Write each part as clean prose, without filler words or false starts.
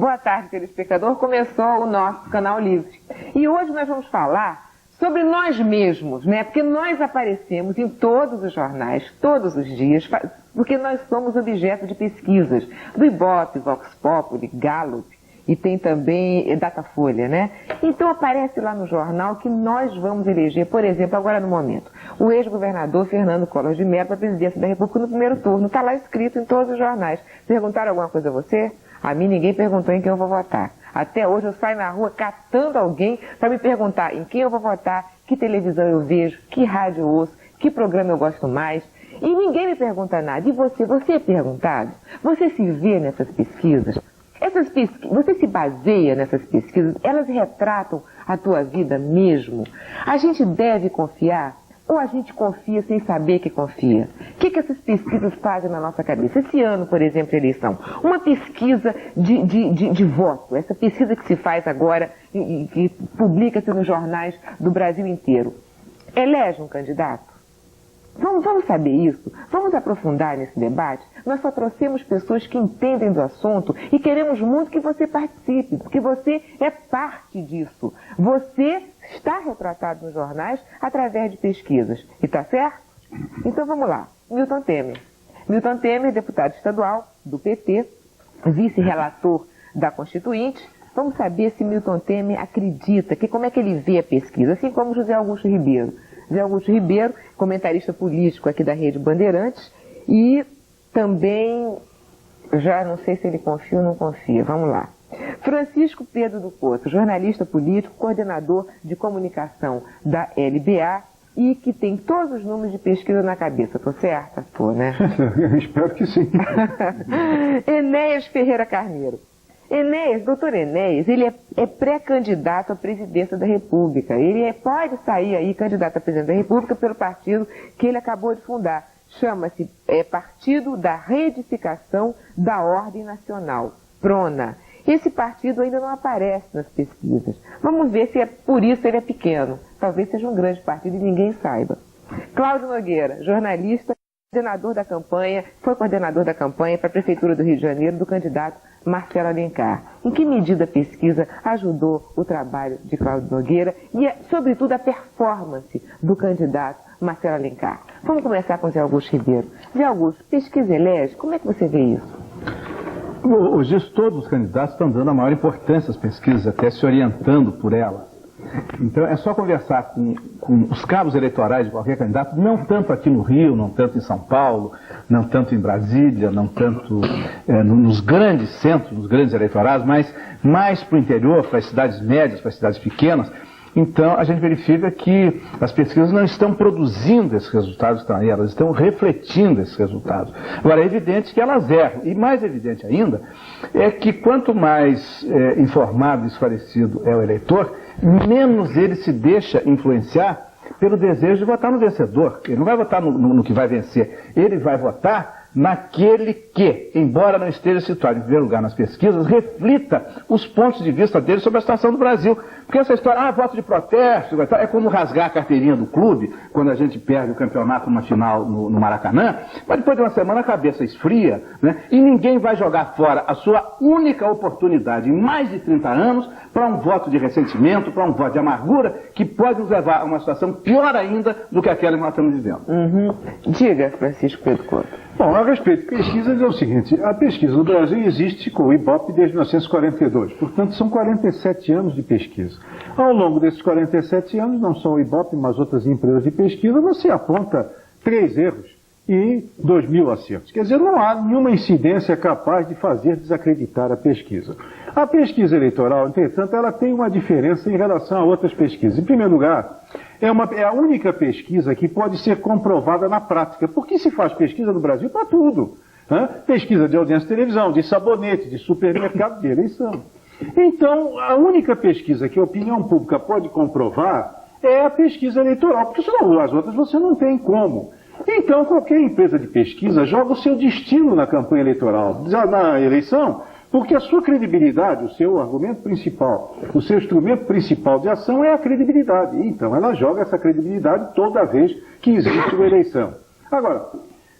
Boa tarde, telespectador. Começou o nosso Canal Livre. E hoje nós vamos falar sobre nós mesmos, né? Porque nós aparecemos em todos os jornais, todos os dias, porque nós somos objeto de pesquisas do Ibope, Vox Populi, Gallup, e tem também Datafolha, né? Então aparece lá no jornal que nós vamos eleger, por exemplo, agora no momento, o ex-governador Fernando Collor de Mello para a presidência da República no primeiro turno. Está lá escrito em todos os jornais. Perguntaram alguma coisa a você? A mim ninguém perguntou em quem eu vou votar. Até hoje eu saio na rua catando alguém para me perguntar em quem eu vou votar, que televisão eu vejo, que rádio eu ouço, que programa eu gosto mais. E ninguém me pergunta nada. E você? Você é perguntado? Você se vê nessas pesquisas? Você se baseia nessas pesquisas? Elas retratam a tua vida mesmo? A gente deve confiar? Ou a gente confia sem saber que confia? O que essas pesquisas fazem na nossa cabeça? Esse ano, por exemplo, a eleição. Uma pesquisa de voto. Essa pesquisa que se faz agora e que publica-se nos jornais do Brasil inteiro. Elege um candidato? Vamos saber isso? Vamos aprofundar nesse debate? Nós só trouxemos pessoas que entendem do assunto e queremos muito que você participe, porque você é parte disso. Você está retratado nos jornais através de pesquisas. E tá certo? Então vamos lá. Milton Temer. Milton Temer, deputado estadual do PT, vice-relator da Constituinte. Vamos saber se Milton Temer acredita, como é que ele vê a pesquisa, assim como José Augusto Ribeiro. José Augusto Ribeiro, comentarista político aqui da Rede Bandeirantes, e também, já não sei se ele confia ou não confia, vamos lá. Francisco Pedro do Couto, jornalista político, coordenador de comunicação da LBA e que tem todos os números de pesquisa na cabeça. Tô certa? Tô, né? Eu espero que sim. Enéas Ferreira Carneiro. Doutor Enéas, ele é pré-candidato à presidência da República. Ele pode sair aí candidato à presidência da República pelo partido que ele acabou de fundar. Chama-se Partido da Reedificação da Ordem Nacional, PRONA. Esse partido ainda não aparece nas pesquisas. Vamos ver se por isso ele é pequeno. Talvez seja um grande partido e ninguém saiba. Cláudio Nogueira, jornalista, foi coordenador da campanha para a Prefeitura do Rio de Janeiro do candidato Marcelo Alencar. Em que medida a pesquisa ajudou o trabalho de Cláudio Nogueira e, sobretudo, a performance do candidato Marcelo Alencar? Vamos começar com o Zé Augusto Ribeiro. Zé Augusto, pesquisa elege, como é que você vê isso? Hoje todos os candidatos estão dando a maior importância às pesquisas, até se orientando por elas. Então é só conversar com os cabos eleitorais de qualquer candidato, não tanto aqui no Rio, não tanto em São Paulo, não tanto em Brasília, não tanto nos grandes centros, nos grandes eleitorados, mas mais para o interior, para as cidades médias, para as cidades pequenas. Então a gente verifica que as pesquisas não estão produzindo esses resultados, elas estão refletindo esses resultados. Agora é evidente que elas erram, e mais evidente ainda é que quanto mais informado e esclarecido é o eleitor, menos ele se deixa influenciar pelo desejo de votar no vencedor. Ele não vai votar no que vai vencer, ele vai votar naquele que, embora não esteja situado em primeiro lugar nas pesquisas, reflita os pontos de vista dele sobre a situação do Brasil. Porque essa história, voto de protesto, é como rasgar a carteirinha do clube, quando a gente perde o campeonato numa final no Maracanã, mas depois de uma semana a cabeça esfria, né? E ninguém vai jogar fora a sua única oportunidade em mais de 30 anos para um voto de ressentimento, para um voto de amargura, que pode nos levar a uma situação pior ainda do que aquela que nós estamos vivendo. Diga, Francisco Pedro Couto. Bom, a respeito de pesquisas é o seguinte, a pesquisa do Brasil existe com o Ibope desde 1942, portanto são 47 anos de pesquisa. Ao longo desses 47 anos, não só o Ibope, mas outras empresas de pesquisa, você aponta 3 erros e 2.000 acertos. Quer dizer, não há nenhuma incidência capaz de fazer desacreditar a pesquisa. A pesquisa eleitoral, entretanto, ela tem uma diferença em relação a outras pesquisas. Em primeiro lugar, é a única pesquisa que pode ser comprovada na prática. Porque se faz pesquisa no Brasil para tudo. Pesquisa de audiência de televisão, de sabonete, de supermercado, de eleição. Então, a única pesquisa que a opinião pública pode comprovar é a pesquisa eleitoral, porque senão as outras você não tem como. Então, qualquer empresa de pesquisa joga o seu destino na campanha eleitoral, na eleição, porque a sua credibilidade, o seu argumento principal, o seu instrumento principal de ação é a credibilidade. Então, ela joga essa credibilidade toda vez que existe uma eleição. Agora,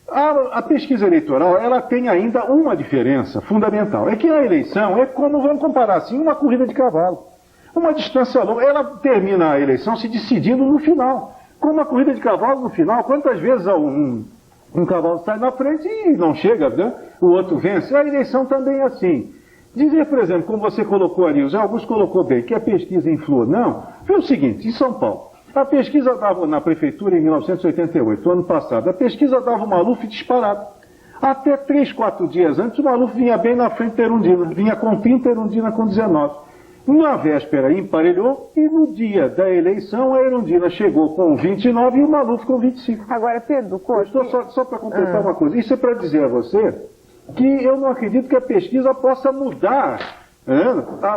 A pesquisa eleitoral, ela tem ainda uma diferença fundamental. É que a eleição é como, vamos comparar assim, uma corrida de cavalo. Uma distância longa, ela termina a eleição se decidindo no final. Como uma corrida de cavalo no final, quantas vezes um cavalo sai na frente e não chega, né? O outro vence. A eleição também é assim. Dizer, por exemplo, como você colocou ali, o Zé Augusto colocou bem, que a pesquisa influa. Não, foi o seguinte, em São Paulo, a pesquisa dava na prefeitura em 1988, ano passado, a pesquisa dava o Maluf disparado. Até 3, 4 dias antes, o Maluf vinha bem na frente da Erundina, vinha com 30, a Erundina com 19. Na véspera emparelhou e no dia da eleição a Erundina chegou com 29 e o Maluf com 25. Agora, Pedro Costa... Só para completar uma coisa, isso é para dizer a você que eu não acredito que a pesquisa possa mudar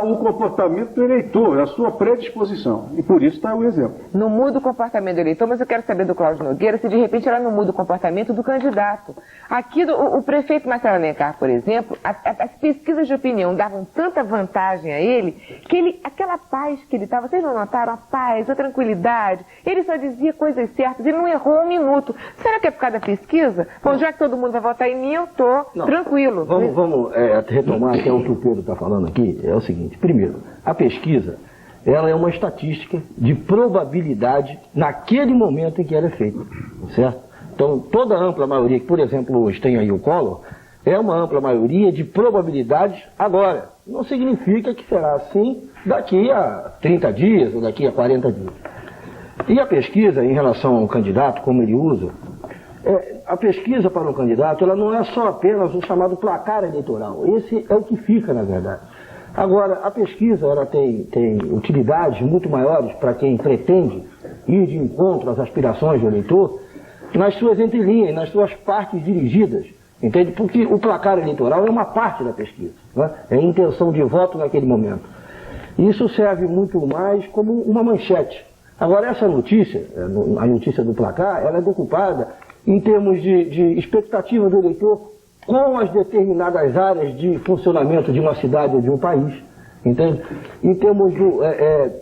o comportamento do eleitor, a sua predisposição. E por isso está o exemplo. Não muda o comportamento do eleitor, mas eu quero saber do Cláudio Nogueira se de repente ela não muda o comportamento do candidato. Aqui, o prefeito Marcelo Alencar, por exemplo, as pesquisas de opinião davam tanta vantagem a ele, que aquela paz que ele estava, vocês não notaram? A paz, a tranquilidade, ele só dizia coisas certas, ele não errou um minuto. Será que é por causa da pesquisa? Bom, já que todo mundo vai votar em mim, eu estou tranquilo. Vamos retomar até o que o Pedro está falando aqui. É o seguinte, primeiro, a pesquisa, ela é uma estatística de probabilidade naquele momento em que ela é feita, certo? Então, toda a ampla maioria, que por exemplo hoje tem aí o Collor, é uma ampla maioria de probabilidades agora. Não significa que será assim daqui a 30 dias ou daqui a 40 dias. E a pesquisa em relação ao candidato, como ele usa, a pesquisa para um candidato, ela não é só apenas o chamado placar eleitoral. Esse é o que fica, na verdade. Agora, a pesquisa ela tem utilidades muito maiores para quem pretende ir de encontro às aspirações do eleitor nas suas entrelinhas, nas suas partes dirigidas, entende? Porque o placar eleitoral é uma parte da pesquisa, né? É a intenção de voto naquele momento. Isso serve muito mais como uma manchete. Agora, essa notícia, a notícia do placar, ela é decupada em termos de expectativa do eleitor com as determinadas áreas de funcionamento de uma cidade ou de um país, entende? Em termos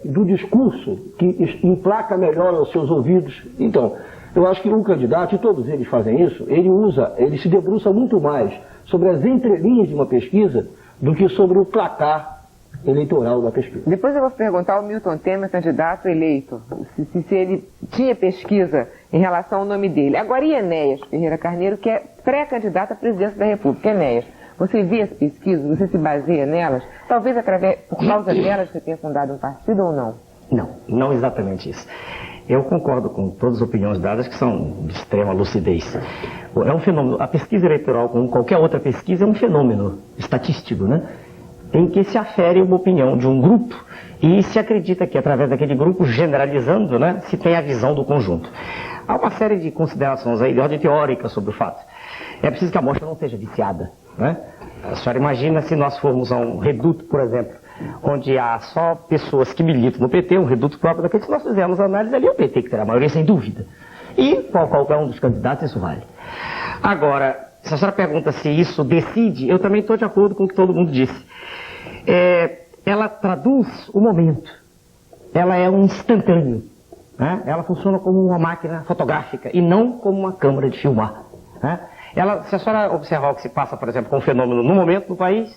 do discurso que emplaca melhor aos seus ouvidos. Então, eu acho que um candidato, e todos eles fazem isso, ele se debruça muito mais sobre as entrelinhas de uma pesquisa do que sobre o placar eleitoral da pesquisa. Depois eu vou perguntar ao Milton Temer, candidato eleito, se ele tinha pesquisa em relação ao nome dele. Agora, e Enéas Ferreira Carneiro, que é pré-candidato à presidência da República. Enéas, você vê as pesquisas, você se baseia nelas? Talvez por causa delas você tenha fundado um partido ou não? Não exatamente isso. Eu concordo com todas as opiniões dadas que são de extrema lucidez. É um fenômeno, a pesquisa eleitoral, como qualquer outra pesquisa, é um fenômeno estatístico, né? Em que se afere uma opinião de um grupo e se acredita que através daquele grupo, generalizando, né, se tem a visão do conjunto. Há uma série de considerações aí de ordem teórica sobre o fato. É preciso que a amostra não seja viciada, né? A senhora imagina se nós formos a um reduto, por exemplo, onde há só pessoas que militam no PT, um reduto próprio daquele, se nós fizermos análise ali, é o PT que terá a maioria, sem dúvida. E qualquer um dos candidatos, isso vale. Agora, se a senhora pergunta se isso decide, eu também estou de acordo com o que todo mundo disse. Ela traduz o momento. Ela é um instantâneo. Né? Ela funciona como uma máquina fotográfica e não como uma câmera de filmar. Né? Se a senhora observar o que se passa, por exemplo, com um fenômeno no momento no país,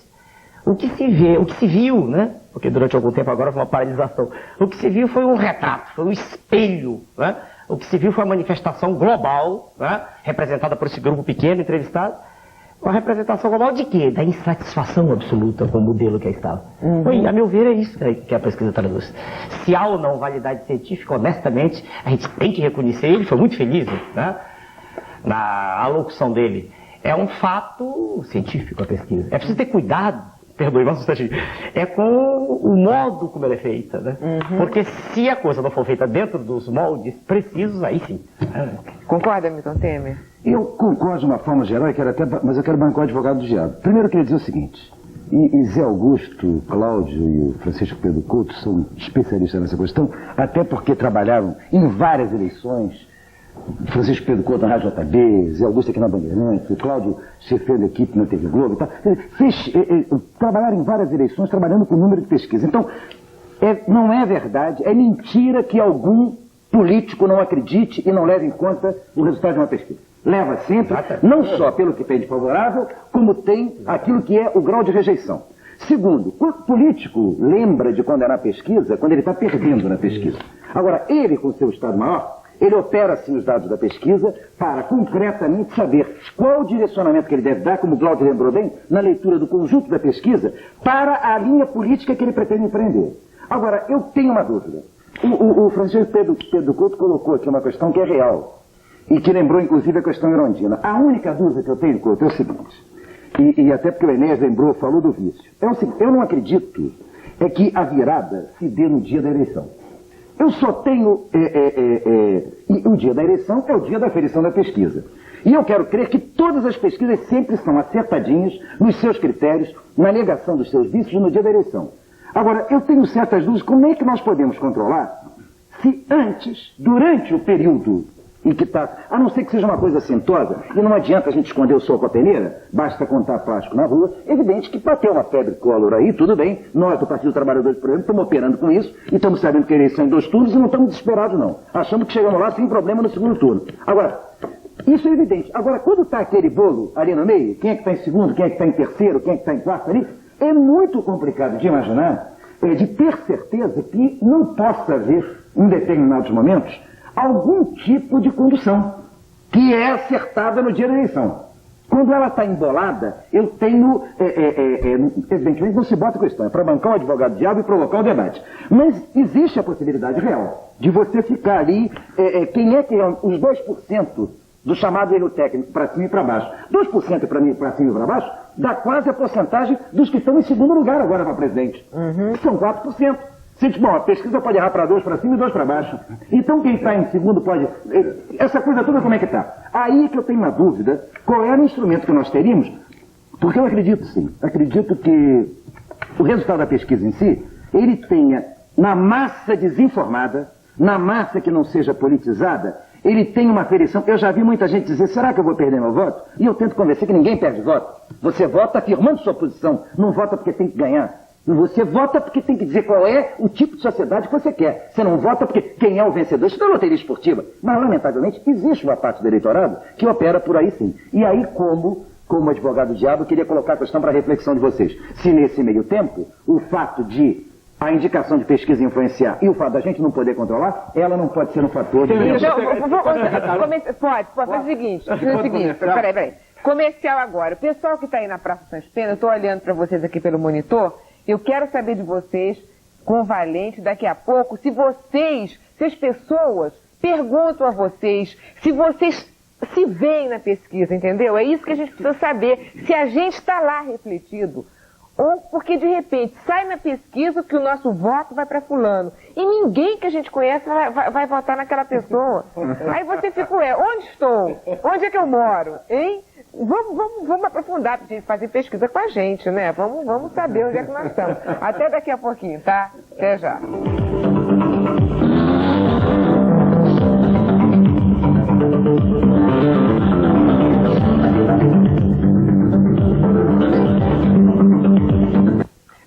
o que se viu, né? Porque durante algum tempo agora foi uma paralisação, o que se viu foi um retrato, foi um espelho, né? O que se viu foi uma manifestação global, né? Representada por esse grupo pequeno entrevistado. Uma representação global de quê? Da insatisfação absoluta com o modelo que aí estava. E, a meu ver, é isso que a pesquisa traduz. Se há ou não validade científica, honestamente, a gente tem que reconhecer. Ele foi muito feliz, né, na alocução dele. É um fato científico a pesquisa. É preciso ter cuidado, perdoe, mas é com o modo como ela é feita, né? Porque se a coisa não for feita dentro dos moldes precisos, aí sim. Concorda, Milton Temer? Eu concordo de uma forma geral, mas eu quero bancar o advogado do diabo. Primeiro eu queria dizer o seguinte, e Zé Augusto, o Cláudio e o Francisco Pedro Couto são especialistas nessa questão, até porque trabalharam em várias eleições. Francisco Pedro Couto na Rádio JB, Zé Augusto aqui na Bandeirantes, o Cláudio chefando a equipe na TV Globo e tal. Trabalharam em várias eleições, trabalhando com número de pesquisa. Então, não é verdade, é mentira que algum político não acredite e não leve em conta o resultado de uma pesquisa. Leva sempre, não só pelo que tem de favorável, como tem aquilo que é o grau de rejeição. Segundo, o político lembra de quando é na pesquisa, quando ele está perdendo na pesquisa. Agora, ele, com seu Estado-Maior, ele opera, sim, os dados da pesquisa para concretamente saber qual o direcionamento que ele deve dar, como o Glaucio lembrou bem, na leitura do conjunto da pesquisa, para a linha política que ele pretende empreender. Agora, eu tenho uma dúvida. O Francisco Pedro Couto colocou aqui uma questão que é real, e que lembrou, inclusive, a questão irondina. A única dúvida que eu tenho, Couto, é o seguinte, e até porque o Enéas lembrou, falou do vício. É o seguinte, eu não acredito que a virada se dê no dia da eleição. Eu só tenho... o dia da eleição é o dia da aferição da pesquisa. E eu quero crer que todas as pesquisas sempre são acertadinhas nos seus critérios, na negação dos seus vícios no dia da eleição. Agora, eu tenho certas dúvidas, como é que nós podemos controlar se antes, durante o período em que está... A não ser que seja uma coisa assintosa, e não adianta a gente esconder o sol com a peneira, basta contar plástico na rua. Evidente que bateu uma febre cólera aí, tudo bem, nós do Partido Trabalhadores, por exemplo, estamos operando com isso, e estamos sabendo que a eleição é em 2 turnos e não estamos desesperados, não. Achamos que chegamos lá sem problema no segundo turno. Agora, isso é evidente. Agora, quando está aquele bolo ali no meio, quem é que está em segundo, quem é que está em terceiro, quem é que está em quarto ali, é muito complicado de imaginar, de ter certeza que não possa haver, em determinados momentos, algum tipo de condução que é acertada no dia da eleição. Quando ela está embolada, eu tenho... evidentemente não se bota a questão, é para bancar um advogado-diabo e provocar o debate. Mas existe a possibilidade real de você ficar ali... quem é que é os 2% do chamado erro técnico para cima e para baixo? 2% para cima e para baixo dá quase a porcentagem dos que estão em segundo lugar agora para presidente. São 4%. Bom, a pesquisa pode errar para 2 para cima e 2 para baixo. Então quem está em segundo pode... Essa coisa toda como é que está? Aí que eu tenho uma dúvida, qual era o instrumento que nós teríamos, porque eu acredito sim, acredito que o resultado da pesquisa em si, ele tenha, na massa desinformada, na massa que não seja politizada, ele tem uma aferição. Eu já vi muita gente dizer, será que eu vou perder meu voto? E eu tento convencer que ninguém perde voto. Você vota afirmando sua posição, não vota porque tem que ganhar. Você vota porque tem que dizer qual é o tipo de sociedade que você quer. Você não vota porque quem é o vencedor. Isso não é loteria esportiva. Mas, lamentavelmente, existe uma parte do eleitorado que opera por aí sim. E aí, como advogado-diabo, eu queria colocar a questão para a reflexão de vocês. Se nesse meio tempo, o fato de a indicação de pesquisa influenciar e o fato da gente não poder controlar, ela não pode ser um fator de... Pode fazer o seguinte. Peraí. Comercial agora. O pessoal que está aí na Praça Sans Pena, eu estou olhando para vocês aqui pelo monitor, eu quero saber de vocês, com o Valente, daqui a pouco, se as pessoas perguntam a vocês, se vocês se veem na pesquisa, entendeu? É isso que a gente precisa saber, se a gente está lá refletido, ou porque de repente sai na pesquisa que o nosso voto vai para fulano, e ninguém que a gente conhece vai votar naquela pessoa. Aí você fica, onde estou? Onde é que eu moro? Hein? Vamos aprofundar pra gente fazer pesquisa com a gente, né? Vamos saber onde é que nós estamos. Até daqui a pouquinho, tá? Até já.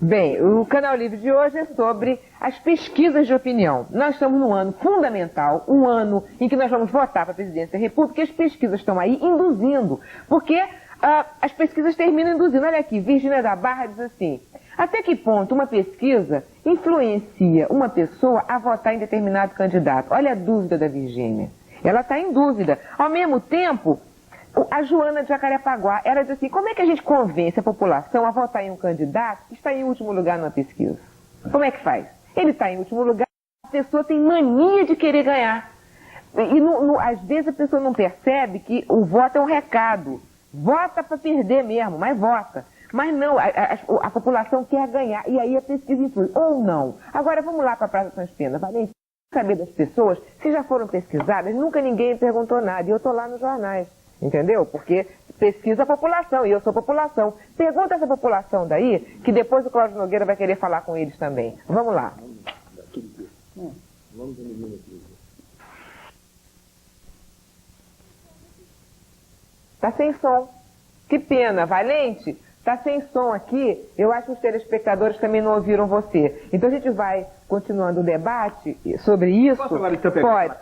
Bem, o Canal Livre de hoje é sobre as pesquisas de opinião. Nós estamos num ano fundamental, um ano em que nós vamos votar para a presidência da República, e as pesquisas estão aí induzindo, porque as pesquisas terminam induzindo. Olha aqui, Virgínia da Barra diz assim, até que ponto uma pesquisa influencia uma pessoa a votar em determinado candidato? Olha a dúvida da Virgínia. Ela está em dúvida. Ao mesmo tempo, a Joana de Jacarepaguá, ela diz assim, como é que a gente convence a população a votar em um candidato que está em último lugar numa pesquisa? Como é que faz? Ele está em último lugar, a pessoa tem mania de querer ganhar. E às vezes a pessoa não percebe que o voto é um recado. Vota para perder mesmo, mas vota. Mas não, a população quer ganhar, e aí a pesquisa influi, ou não. Agora vamos lá para a Praça Sans Pena, Valente, saber das pessoas, se já foram pesquisadas, nunca ninguém perguntou nada, e eu estou lá nos jornais. Entendeu? Porque pesquisa a população, e eu sou população. Pergunta essa população daí, que depois o Cláudio Nogueira vai querer falar com eles também. Vamos lá. Tá sem som. Que pena, Valente. Tá sem som aqui. Eu acho que os telespectadores também não ouviram você. Então a gente vai continuando o debate sobre isso. Posso agora então pegar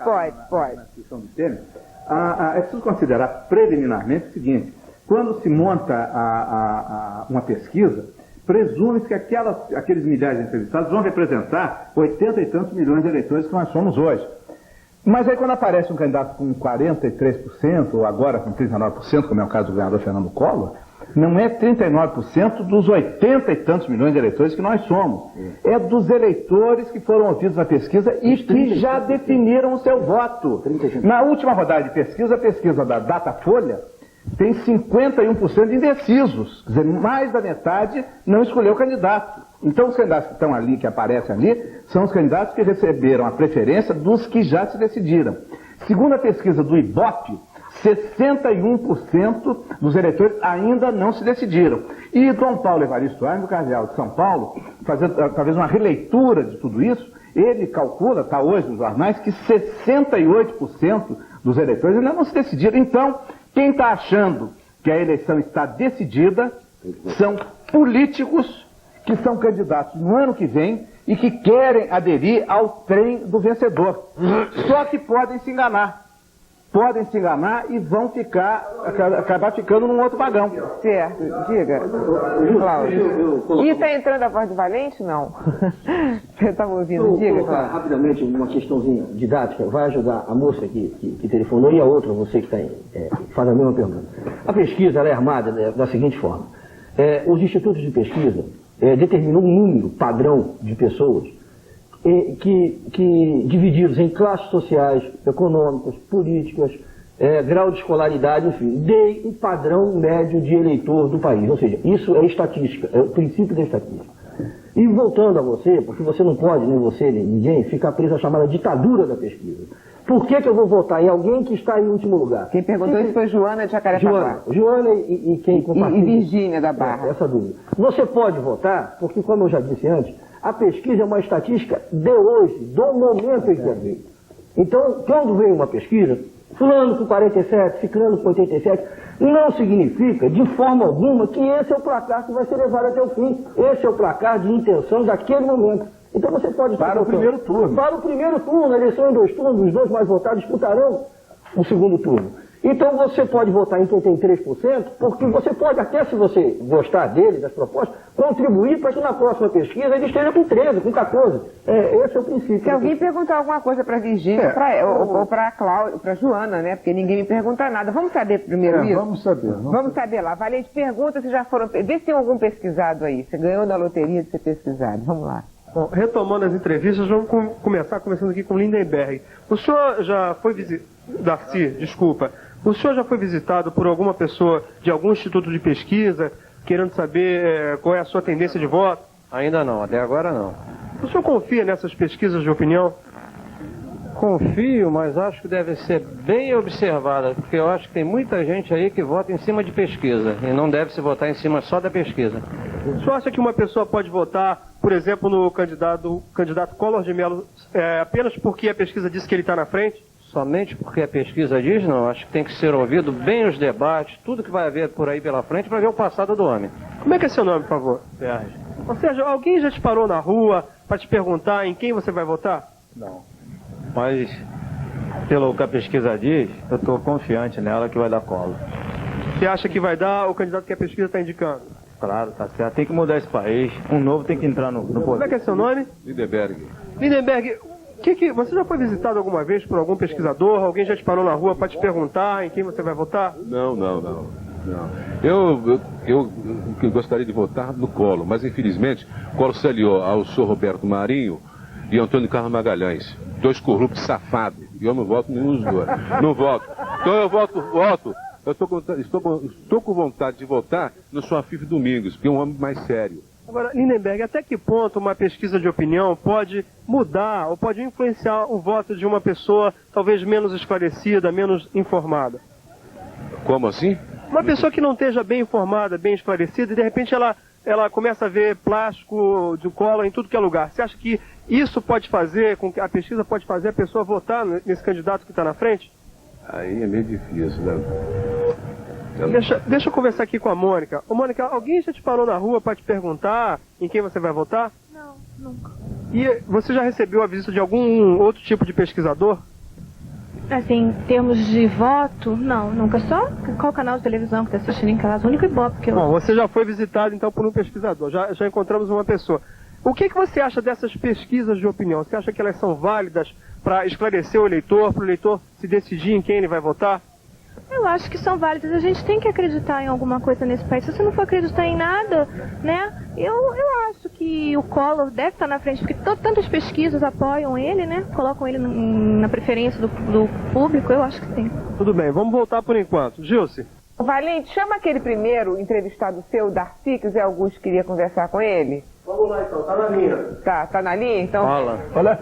pode. na discussão do Temer? É preciso considerar preliminarmente o seguinte: quando se monta uma pesquisa, presume-se que aqueles milhares de entrevistados vão representar 80 e tantos milhões de eleitores que nós somos hoje. Mas aí quando aparece um candidato com 43%, ou agora com 39%, como é o caso do governador Fernando Collor, não é 39% dos 80 e tantos milhões de eleitores que nós somos. É dos eleitores que foram ouvidos na pesquisa e que já definiram o seu voto. Na última rodada de pesquisa, a pesquisa da Datafolha tem 51% de indecisos. Quer dizer, mais da metade não escolheu o candidato. Então os candidatos que estão ali, que aparecem ali, são os candidatos que receberam a preferência dos que já se decidiram. Segundo a pesquisa do Ibope, 61% dos eleitores ainda não se decidiram. E Dom Paulo Evaristo Arnes, o cardeal de São Paulo, fazendo talvez uma releitura de tudo isso, ele calcula, está hoje nos jornais, que 68% dos eleitores ainda não se decidiram. Então, quem está achando que a eleição está decidida são políticos que são candidatos no ano que vem e que querem aderir ao trem do vencedor. Só que podem se enganar. Podem se enganar e vão acabar ficando num outro vagão. Certo, diga, Cláudio. E está entrando a voz do Valente, não? Você estava ouvindo? Diga, Cláudio. Rapidamente, uma questãozinha didática, vai ajudar a moça que telefonou e a outra, você que faz a mesma pergunta. A pesquisa ela é armada da seguinte forma. Os institutos de pesquisa determinam um número padrão de pessoas que divididos em classes sociais, econômicas, políticas, grau de escolaridade, enfim, dê um padrão médio de eleitor do país. Ou seja, isso é estatística, é o princípio da estatística. E voltando a você, porque você não pode, nem você, nem ninguém, ficar preso à chamada ditadura da pesquisa. Por que eu vou votar em alguém que está em último lugar? Quem perguntou isso foi Joana de Jacarepaguá. Joana e quem compartilha? E Virgínia da Barra. Essa dúvida. Você pode votar, porque como eu já disse antes, a pesquisa é uma estatística de hoje, do momento em que é feita. Então, quando vem uma pesquisa, fulano com 47, ciclano com 87, não significa, de forma alguma, que esse é o placar que vai ser levado até o fim. Esse é o placar de intenção daquele momento. Então você pode... Para o primeiro turno. Para o primeiro turno, a eleição em 2 turnos, os 2 mais votados disputarão o segundo turno. Então você pode votar em quem tem 3%, porque você pode, até se você gostar dele, das propostas, contribuir para que na próxima pesquisa ele esteja com 13, com 14. Esse é o princípio. Se alguém perguntar alguma coisa para a Virgínia ou para a Cláudia, para a Joana, né? Porque ninguém me pergunta nada. Vamos saber primeiro isso? Vamos saber. Vamos saber lá. Valente, pergunta se já foram... Vê se tem algum pesquisado aí. Você ganhou na loteria de ser pesquisado. Vamos lá. Bom, retomando as entrevistas, vamos começando aqui com Lindenberg. O senhor já foi Darcy, desculpa. O senhor já foi visitado por alguma pessoa de algum instituto de pesquisa, querendo saber qual é a sua tendência de voto? Ainda não, até agora não. O senhor confia nessas pesquisas de opinião? Confio, mas acho que deve ser bem observada, porque eu acho que tem muita gente aí que vota em cima de pesquisa, e não deve se votar em cima só da pesquisa. O senhor acha que uma pessoa pode votar, por exemplo, no candidato Collor de Mello, apenas porque a pesquisa diz que ele está na frente? Somente porque a pesquisa diz, não. Acho que tem que ser ouvido bem os debates, tudo que vai haver por aí pela frente, para ver o passado do homem. Como é que é seu nome, por favor? Sérgio. Ou seja, alguém já te parou na rua para te perguntar em quem você vai votar? Não. Mas, pelo que a pesquisa diz, eu estou confiante nela que vai dar Collor. Você acha que vai dar o candidato que a pesquisa está indicando? Claro, tá certo. Tem que mudar esse país. Um novo tem que entrar no poder. Como é que é seu nome? Lindenberg. Lindenberg, você já foi visitado alguma vez por algum pesquisador? Alguém já te parou na rua para te perguntar em quem você vai votar? Não. Eu gostaria de votar no Collor, mas infelizmente o Collor se aliou ao senhor Roberto Marinho e Antônio Carlos Magalhães, 2 corruptos safados, e eu não voto nenhum dos dois. Não voto. Então eu voto. Eu estou com vontade de votar no Sr. Afif Domingos, que é um homem mais sério. Agora, Lindenberg, até que ponto uma pesquisa de opinião pode mudar ou pode influenciar o voto de uma pessoa talvez menos esclarecida, menos informada? Como assim? Uma pessoa que não esteja bem informada, bem esclarecida, e de repente ela começa a ver plástico de Collor em tudo que é lugar. Você acha que isso pode fazer, com que a pesquisa pode fazer a pessoa votar nesse candidato que está na frente? Aí é meio difícil, né? Deixa eu conversar aqui com a Mônica. Ô, Mônica, alguém já te parou na rua para te perguntar em quem você vai votar? Não, nunca. E você já recebeu a visita de algum outro tipo de pesquisador? Assim, em termos de voto, não, nunca. Só qual canal de televisão que está assistindo em casa, o único Ibope que eu... Bom, você já foi visitado então por um pesquisador, já encontramos uma pessoa. O que você acha dessas pesquisas de opinião? Você acha que elas são válidas para esclarecer o eleitor, para o eleitor se decidir em quem ele vai votar? Eu acho que são válidas. A gente tem que acreditar em alguma coisa nesse país. Se você não for acreditar em nada, né? Eu acho que o Collor deve estar na frente, porque tantas pesquisas apoiam ele, né? Colocam ele na preferência do público. Eu acho que sim. Tudo bem, vamos voltar por enquanto. Gilce. Valente, chama aquele primeiro entrevistado seu, Darcy, que o Zé Augusto queria conversar com ele. Vamos lá então, tá na linha. Tá na linha? Então... Olha,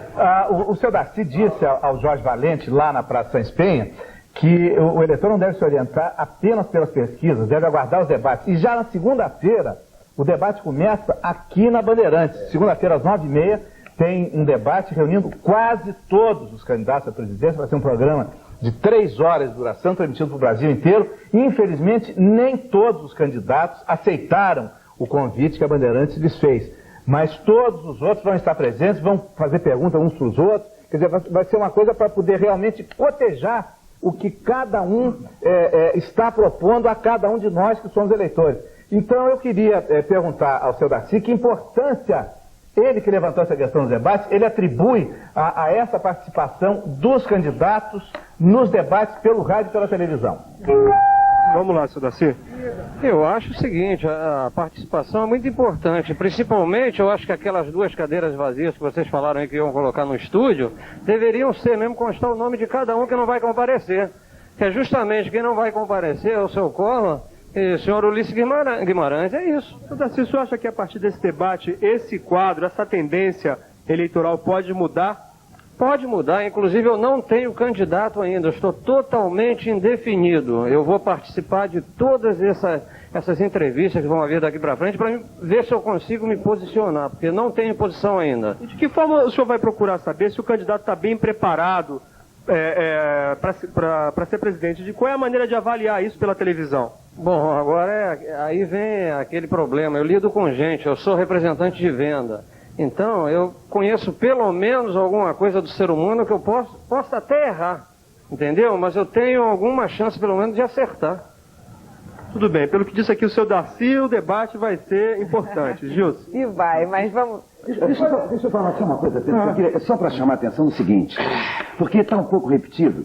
o seu Darcy disse ao Jorge Valente, lá na Praça Sães Penha, que o eleitor não deve se orientar apenas pelas pesquisas, deve aguardar os debates. E já na segunda-feira, o debate começa aqui na Bandeirantes. Segunda-feira, às 9h30, tem um debate reunindo quase todos os candidatos à presidência. Vai ser um programa de 3 horas de duração, transmitido para o Brasil inteiro. E, infelizmente, nem todos os candidatos aceitaram o convite que a Bandeirantes lhes fez. Mas todos os outros vão estar presentes, vão fazer perguntas uns para os outros. Quer dizer, vai ser uma coisa para poder realmente cotejar o que cada um está propondo a cada um de nós que somos eleitores. Então eu queria perguntar ao seu Darcy que importância ele que levantou essa questão dos debates, ele atribui a essa participação dos candidatos nos debates pelo rádio e pela televisão. Vamos lá, seu Darcy. Eu acho o seguinte, a participação é muito importante, principalmente eu acho que aquelas 2 cadeiras vazias que vocês falaram aí que iam colocar no estúdio, deveriam ser mesmo constar o nome de cada um que não vai comparecer, que é justamente quem não vai comparecer é o seu Collor e o senhor Ulisses Guimarães, é isso. Seu Darcy, o senhor acha que a partir desse debate, esse quadro, essa tendência eleitoral pode mudar? Pode mudar, inclusive eu não tenho candidato ainda, eu estou totalmente indefinido. Eu vou participar de todas essas entrevistas que vão haver daqui para frente para ver se eu consigo me posicionar, porque não tenho posição ainda. E de que forma o senhor vai procurar saber se o candidato está bem preparado para ser presidente? De qual é a maneira de avaliar isso pela televisão? Bom, agora aí vem aquele problema, eu lido com gente, eu sou representante de venda. Então, eu conheço pelo menos alguma coisa do ser humano que eu posso até errar, entendeu? Mas eu tenho alguma chance, pelo menos, de acertar. Tudo bem, pelo que disse aqui o seu Darcy, o debate vai ser importante. Gilson? E vai, mas vamos... Deixa eu falar só uma coisa, Pedro, só para chamar a atenção no seguinte, porque está um pouco repetido.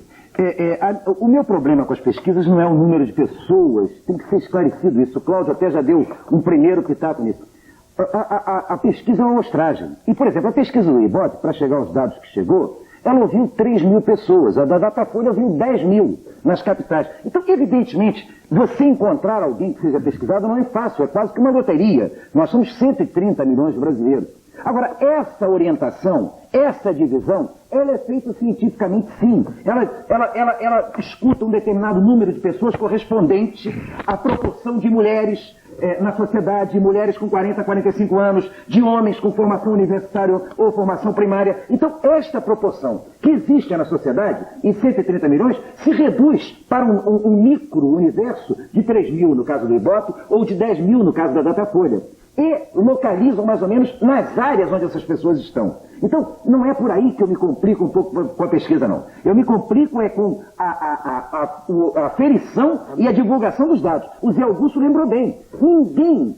O meu problema com as pesquisas não é o número de pessoas, tem que ser esclarecido isso. O Cláudio até já deu um primeiro pitaco nisso. A pesquisa é uma amostragem. E, por exemplo, a pesquisa do Ibope, para chegar aos dados que chegou, ela ouviu 3.000 pessoas. A da Datafolha ouviu 10.000 nas capitais. Então, evidentemente, você encontrar alguém que seja pesquisado não é fácil, é quase que uma loteria. Nós somos 130 milhões de brasileiros. Agora, essa orientação, essa divisão, ela é feita cientificamente, sim. Ela escuta um determinado número de pessoas correspondente à proporção de mulheres na sociedade, mulheres com 40 a 45 anos, de homens com formação universitária ou formação primária. Então, esta proporção que existe na sociedade, em 130 milhões, se reduz para um micro-universo de 3.000 no caso do Ibope, ou de 10.000 no caso da Datafolha. E localizam mais ou menos nas áreas onde essas pessoas estão. Então, não é por aí que eu me complico um pouco com a pesquisa, não. Eu me complico com a aferição e a divulgação dos dados. O Zé Augusto lembrou bem. Ninguém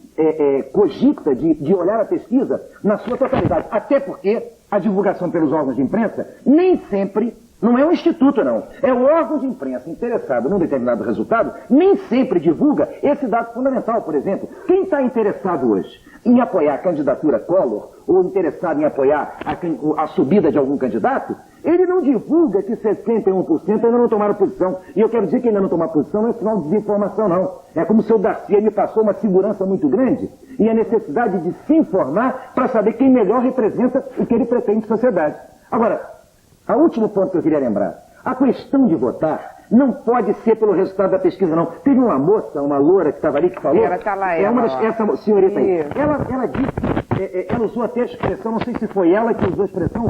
cogita de olhar a pesquisa na sua totalidade. Até porque a divulgação pelos órgãos de imprensa nem sempre... Não é um instituto, não. É o órgão de imprensa interessado num determinado resultado, nem sempre divulga esse dado fundamental. Por exemplo, quem está interessado hoje em apoiar a candidatura Collor, ou interessado em apoiar a subida de algum candidato, ele não divulga que 61% ainda não tomaram posição. E eu quero dizer que ainda não tomar posição não é sinal de desinformação, não. É como o seu Darcy me passou uma segurança muito grande e a necessidade de se informar para saber quem melhor representa o que ele pretende de sociedade. Agora, o último ponto que eu queria lembrar, a questão de votar não pode ser pelo resultado da pesquisa, não. Teve uma moça, uma loura que estava ali que falou... Essa senhorita aí. Ela disse, ela usou até a expressão, não sei se foi ela que usou a expressão,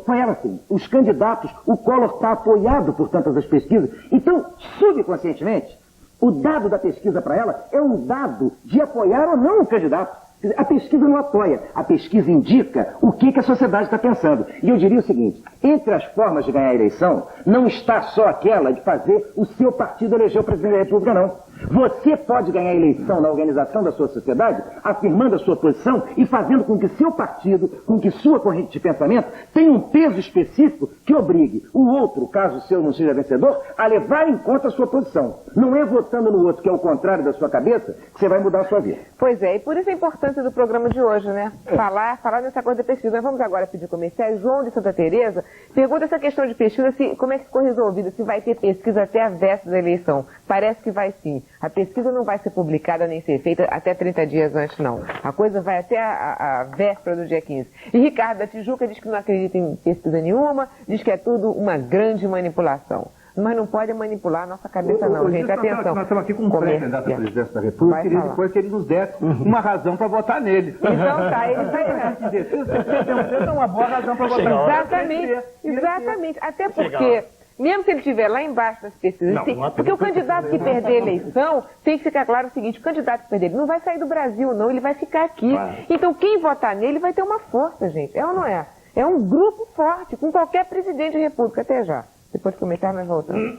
foi ela assim, os candidatos, o Collor está apoiado por tantas as pesquisas. Então, subconscientemente, o dado da pesquisa para ela é um dado de apoiar ou não o candidato. A pesquisa não apoia, a pesquisa indica o que a sociedade está pensando. E eu diria o seguinte, entre as formas de ganhar a eleição, não está só aquela de fazer o seu partido eleger o presidente da República, não. Você pode ganhar a eleição na organização da sua sociedade, afirmando a sua posição e fazendo com que seu partido, com que sua corrente de pensamento tenha um peso específico que obrigue o outro, caso o seu não seja vencedor, a levar em conta a sua posição. Não é votando no outro, que é o contrário da sua cabeça, que você vai mudar a sua vida. Pois é, e por isso a importância do programa de hoje, né? Falar nessa coisa da pesquisa. Nós vamos agora pedir comerciais. João de Santa Teresa pergunta essa questão de pesquisa, como é que ficou resolvida, se vai ter pesquisa até a véspera da eleição. Parece que vai sim. A pesquisa não vai ser publicada nem ser feita até 30 dias antes, não. A coisa vai até a véspera do dia 15. E Ricardo da Tijuca diz que não acredita em pesquisa nenhuma, diz que é tudo uma grande manipulação. Mas não pode manipular a nossa cabeça, não, gente. Atenção. Nós estamos aqui com um pré-candidato à presidência da República, queria depois que ele nos desse uma razão para votar nele. Então tá, ele vai dizer, uma boa razão para votar nele. Exatamente. Até porque, mesmo se ele estiver lá embaixo das pesquisas, porque o candidato que perder a eleição, tem que ficar claro o seguinte, o candidato que perder, ele não vai sair do Brasil, não, ele vai ficar aqui. Então quem votar nele vai ter uma força, gente. É ou não é? É um grupo forte, com qualquer presidente da República. Até já. Depois de comentar, nós voltamos.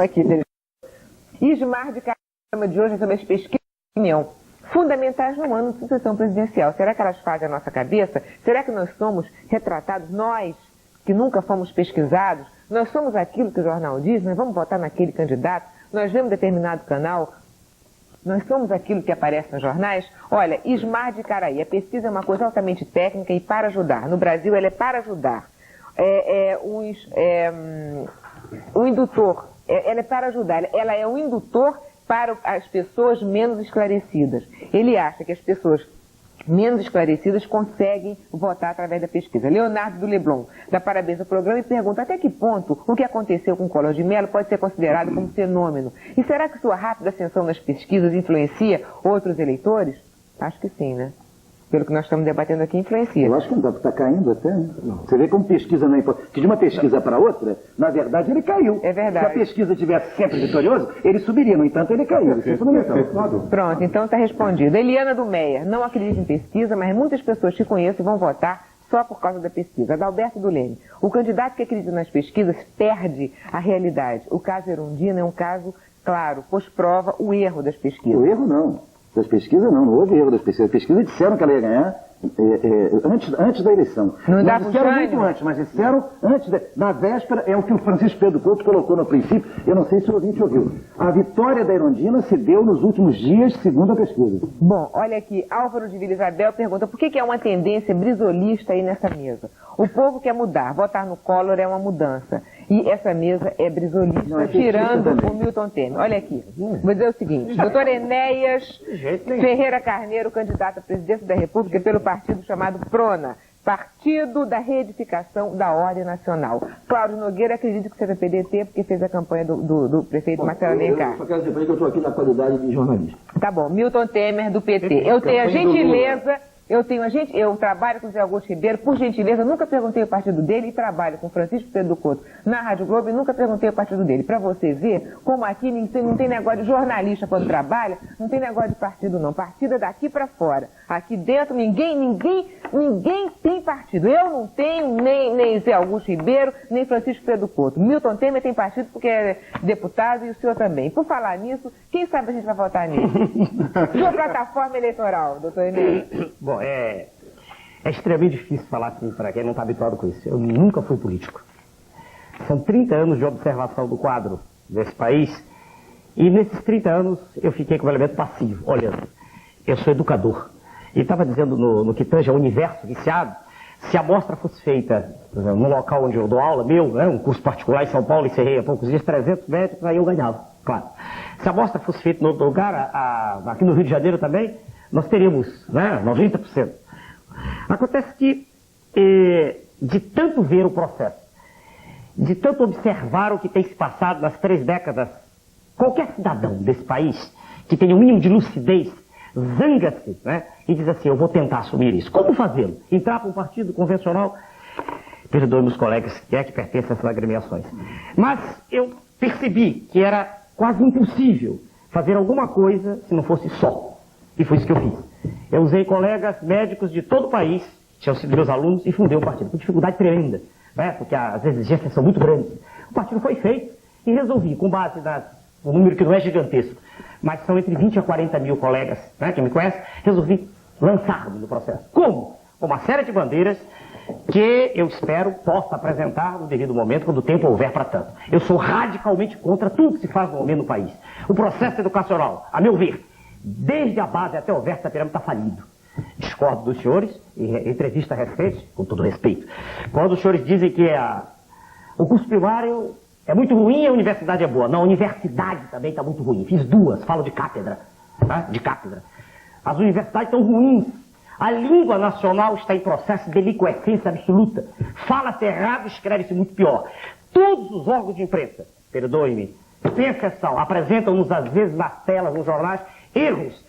Aqui, Ismar de Caramba de hoje sobre as pesquisas de opinião fundamentais no ano de sucessão presidencial. Será que elas fazem a nossa cabeça? Será que nós somos retratados, nós que nunca fomos pesquisados? Nós somos aquilo que o jornal diz? Nós vamos votar naquele candidato? Nós vemos determinado canal? Nós somos aquilo que aparece nos jornais? Olha, Ismar de Caraí, a pesquisa é uma coisa altamente técnica e para ajudar. No Brasil, ela é para ajudar. O indutor, ela é para ajudar. Ela é um indutor para as pessoas menos esclarecidas. Ele acha que as pessoas menos esclarecidas conseguem votar através da pesquisa. Leonardo do Leblon dá parabéns ao programa e pergunta até que ponto o que aconteceu com Collor de Mello pode ser considerado como fenômeno. E será que sua rápida ascensão nas pesquisas influencia outros eleitores? Acho que sim, né? Pelo que nós estamos debatendo aqui, influencia. Eu acho que está caindo até, né? Você vê como pesquisa não é importante. Que de uma pesquisa para outra, na verdade, ele caiu. É verdade. Se a pesquisa tivesse sempre vitoriosa, ele subiria. No entanto, ele caiu. Isso é fundamental. Pronto, então está respondido. Eliana do Meia, não acredita em pesquisa, mas muitas pessoas que conheço vão votar só por causa da pesquisa. Adalberto do Leme, o candidato que acredita nas pesquisas perde a realidade. O caso Erundina é um caso claro, pois prova o erro das pesquisas. O erro não. Das pesquisas não houve erro das pesquisas. As pesquisas disseram que ela ia ganhar antes da eleição. Não dá disseram muito antes, mas disseram antes, na véspera, é o que o Francisco Pedro Couto colocou no princípio, eu não sei se o ouvinte ouviu. A vitória da Erundina se deu nos últimos dias, segundo a pesquisa. Bom, olha aqui, Álvaro de Vila Isabel pergunta por que é uma tendência brisolista aí nessa mesa? O povo quer mudar, votar no Collor é uma mudança. E essa mesa é brisolista, tirando o Milton Temer. Olha aqui, vou dizer o seguinte, doutor Enéas Ferreira Carneiro, candidato à presidência da República pelo partido chamado PRONA, Partido da Reedificação da Ordem Nacional. Cláudio Nogueira acredita que seja PDT porque fez a campanha do prefeito Marcelo Alencar. Eu só quero dizer que eu estou aqui na qualidade de jornalista. Tá bom, Milton Temer do PT. Eu tenho a gentileza... Eu trabalho com o Zé Augusto Ribeiro, por gentileza, nunca perguntei o partido dele e trabalho com Francisco Pedro Couto na Rádio Globo e nunca perguntei o partido dele. Para você ver como aqui não tem negócio de jornalista quando trabalha, não tem negócio de partido não. Partido é daqui para fora. Aqui dentro ninguém tem partido. Eu não tenho, nem Zé Augusto Ribeiro, nem Francisco Pedro Couto. Milton Temer tem partido porque é deputado e o senhor também. Por falar nisso, quem sabe a gente vai votar nele? Sua plataforma eleitoral, doutor Enéas. Bom, é extremamente difícil falar assim para quem não está habituado com isso. Eu nunca fui político. São 30 anos de observação do quadro desse país e nesses 30 anos eu fiquei com um elemento passivo, olhando. Eu sou educador. E estava dizendo no que tange ao universo viciado, se a amostra fosse feita no local onde eu dou aula, um curso particular em São Paulo, encerrei há poucos dias, 300 metros, aí eu ganhava, claro. Se a amostra fosse feita em outro lugar, aqui no Rio de Janeiro também, nós teríamos 90%. Acontece que, de tanto ver o processo, de tanto observar o que tem se passado nas 3 décadas, qualquer cidadão desse país que tenha um mínimo de lucidez, zanga-se, e diz assim, eu vou tentar assumir isso. Como fazê-lo? Entrar para um partido convencional? Perdoe meus colegas que pertencem a essas agremiações. Mas eu percebi que era quase impossível fazer alguma coisa se não fosse só. E foi isso que eu fiz. Eu usei colegas médicos de todo o país, tinham sido meus alunos, e fundei um partido com dificuldade tremenda, né? Porque as exigências são muito grandes. O partido foi feito e resolvi, com base no número que não é gigantesco, mas são entre 20 a 40 mil colegas, né, que me conhecem, resolvi lançar-me no processo. Como? Com uma série de bandeiras que eu espero possa apresentar no devido momento, quando o tempo houver para tanto. Eu sou radicalmente contra tudo que se faz no momento no país. O processo educacional, a meu ver, desde a base até o verso da pirâmide, está falido. Discordo dos senhores, em entrevista recente, com todo respeito, quando os senhores dizem que o curso primário é muito ruim e a universidade é boa. Não, a universidade também está muito ruim. Fiz duas, falo de cátedra. Tá? De cátedra. As universidades estão ruins. A língua nacional está em processo de deliquescência absoluta. Fala-se errado, escreve-se muito pior. Todos os órgãos de imprensa, perdoe-me, sem exceção, apresentam-nos às vezes nas telas, nos jornais, erros,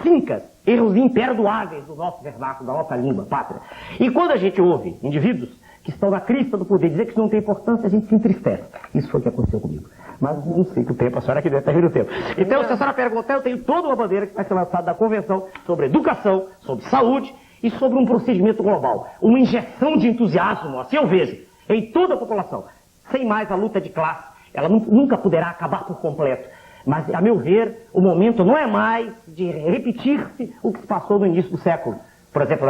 fincas, erros imperdoáveis do nosso vernáculo, da nossa língua, pátria. E quando a gente ouve indivíduos que estão na crista do poder dizer que isso não tem importância, a gente se entristece. Isso foi o que aconteceu comigo. Mas não sei que o tempo, a senhora que deve estar vendo o tempo. Então, se a senhora perguntar, eu tenho toda uma bandeira que vai ser lançada da Convenção sobre educação, sobre saúde e sobre um procedimento global. Uma injeção de entusiasmo, assim eu vejo, em toda a população. Sem mais, a luta de classe, ela nunca poderá acabar por completo. Mas, a meu ver, o momento não é mais de repetir-se o que se passou no início do século. Por exemplo,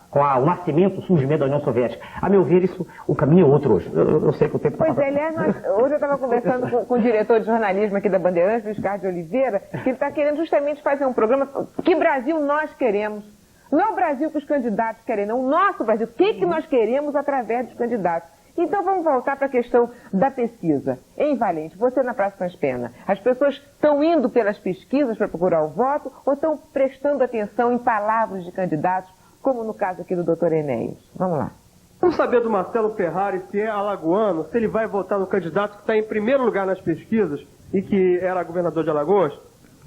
com o nascimento, o surgimento da União Soviética. A meu ver, o caminho é outro hoje. Eu sei que o tempo... Pois é, aliás, hoje eu estava conversando com o diretor de jornalismo aqui da Bandeirantes, Luiz Carlos de Oliveira, que ele está querendo justamente fazer um programa. Que Brasil nós queremos? Não é o Brasil que os candidatos querem, não. O nosso Brasil. O que nós queremos através dos candidatos? Então vamos voltar para a questão da pesquisa. Em Valente, você na Praça Sans Pena, as pessoas estão indo pelas pesquisas para procurar o voto ou estão prestando atenção em palavras de candidatos, como no caso aqui do doutor Enéas? Vamos lá. Vamos saber do Marcelo Ferrari, se é alagoano, se ele vai votar no candidato que está em primeiro lugar nas pesquisas e que era governador de Alagoas?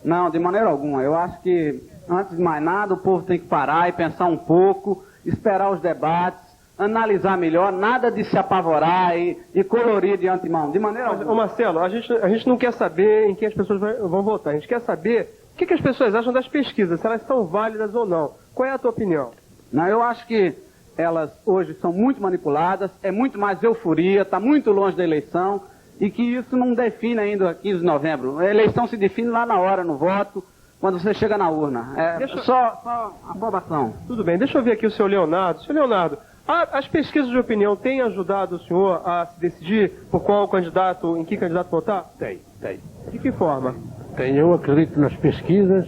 Não, de maneira alguma. Eu acho que, antes de mais nada, o povo tem que parar e pensar um pouco, esperar os debates, analisar melhor, nada de se apavorar e colorir de antemão, de maneira alguma. Ô Marcelo, a gente não quer saber em quem as pessoas vão votar, a gente quer saber o que as pessoas acham das pesquisas, se elas são válidas ou não. Qual é a tua opinião? Não, eu acho que elas hoje são muito manipuladas, é muito mais euforia, está muito longe da eleição e que isso não define ainda 15 de novembro. A eleição se define lá na hora, no voto, quando você chega na urna. Só aprovação. Tudo bem, deixa eu ver aqui o seu Leonardo. Seu Leonardo, as pesquisas de opinião têm ajudado o senhor a se decidir por qual candidato, em que candidato votar? Tem. De que forma? Eu acredito nas pesquisas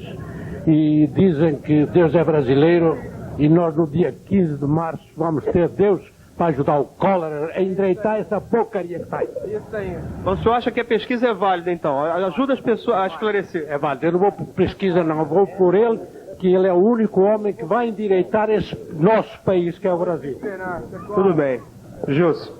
e dizem que Deus é brasileiro e nós no dia 15 de março vamos ter Deus para ajudar o cólera a endireitar essa porcaria que está aí. Isso aí. Então o senhor acha que a pesquisa é válida então? Ajuda as pessoas a esclarecer. É válida. Eu não vou por pesquisa não, eu vou por ele, que ele é o único homem que vai endireitar esse nosso país que é o Brasil. Tudo bem. Júcio.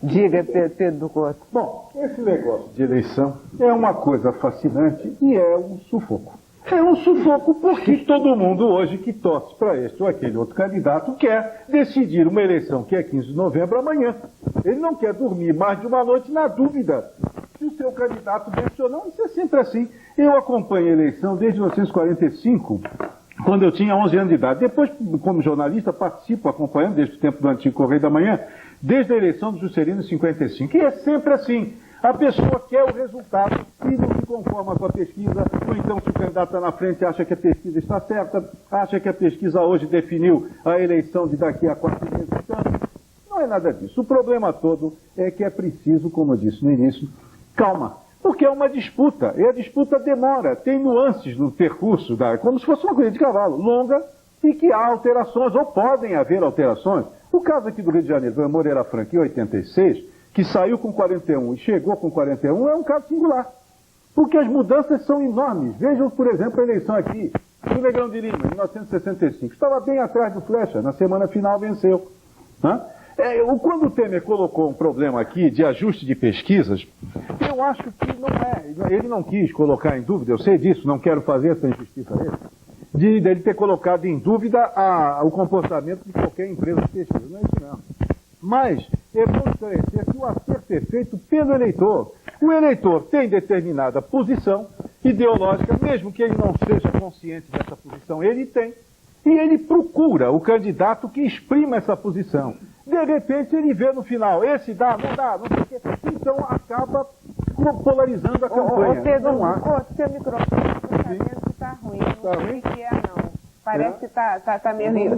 Diga, Pedro do Couto. Bom, esse negócio de eleição é uma coisa fascinante e é um sufoco. É um sufoco porque todo mundo hoje que torce para este ou aquele outro candidato quer decidir uma eleição que é 15 de novembro amanhã. Ele não quer dormir mais de uma noite na dúvida se o seu candidato vence ou não. Isso é sempre assim. Eu acompanho a eleição desde 1945, quando eu tinha 11 anos de idade. Depois, como jornalista, participo acompanhando desde o tempo do antigo Correio da Manhã, desde a eleição do Juscelino em 55. E é sempre assim. A pessoa quer o resultado e não se conforma com a pesquisa, ou então se o candidato está na frente acha que a pesquisa está certa, acha que a pesquisa hoje definiu a eleição de daqui a 4 meses. Não é nada disso. O problema todo é que é preciso, como eu disse no início, calma. Porque é uma disputa, e a disputa demora, tem nuances no percurso, como se fosse uma corrida de cavalo, longa, e que há alterações, ou podem haver alterações. O caso aqui do Rio de Janeiro, do Moreira Franco, em 86, que saiu com 41 e chegou com 41, é um caso singular. Porque as mudanças são enormes. Vejam, por exemplo, a eleição aqui do Negrão de Lima, em 1965. Estava bem atrás do Flecha, na semana final venceu. Quando o Temer colocou um problema aqui de ajuste de pesquisas, eu acho que não é. Ele não quis colocar em dúvida, eu sei disso, não quero fazer essa injustiça a ele, de ele ter colocado em dúvida o comportamento de qualquer empresa de pesquisa. Não é isso não. Mas é bom esclarecer que o acerto é feito pelo eleitor. O eleitor tem determinada posição ideológica, mesmo que ele não seja consciente dessa posição, ele tem. E ele procura o candidato que exprima essa posição. De repente ele vê no final, esse dá, não sei o quê. Então acaba polarizando a campanha. Pedro, não há. seu microfone está ruim. Não sei o que é, não. Parece que tá meio ruim.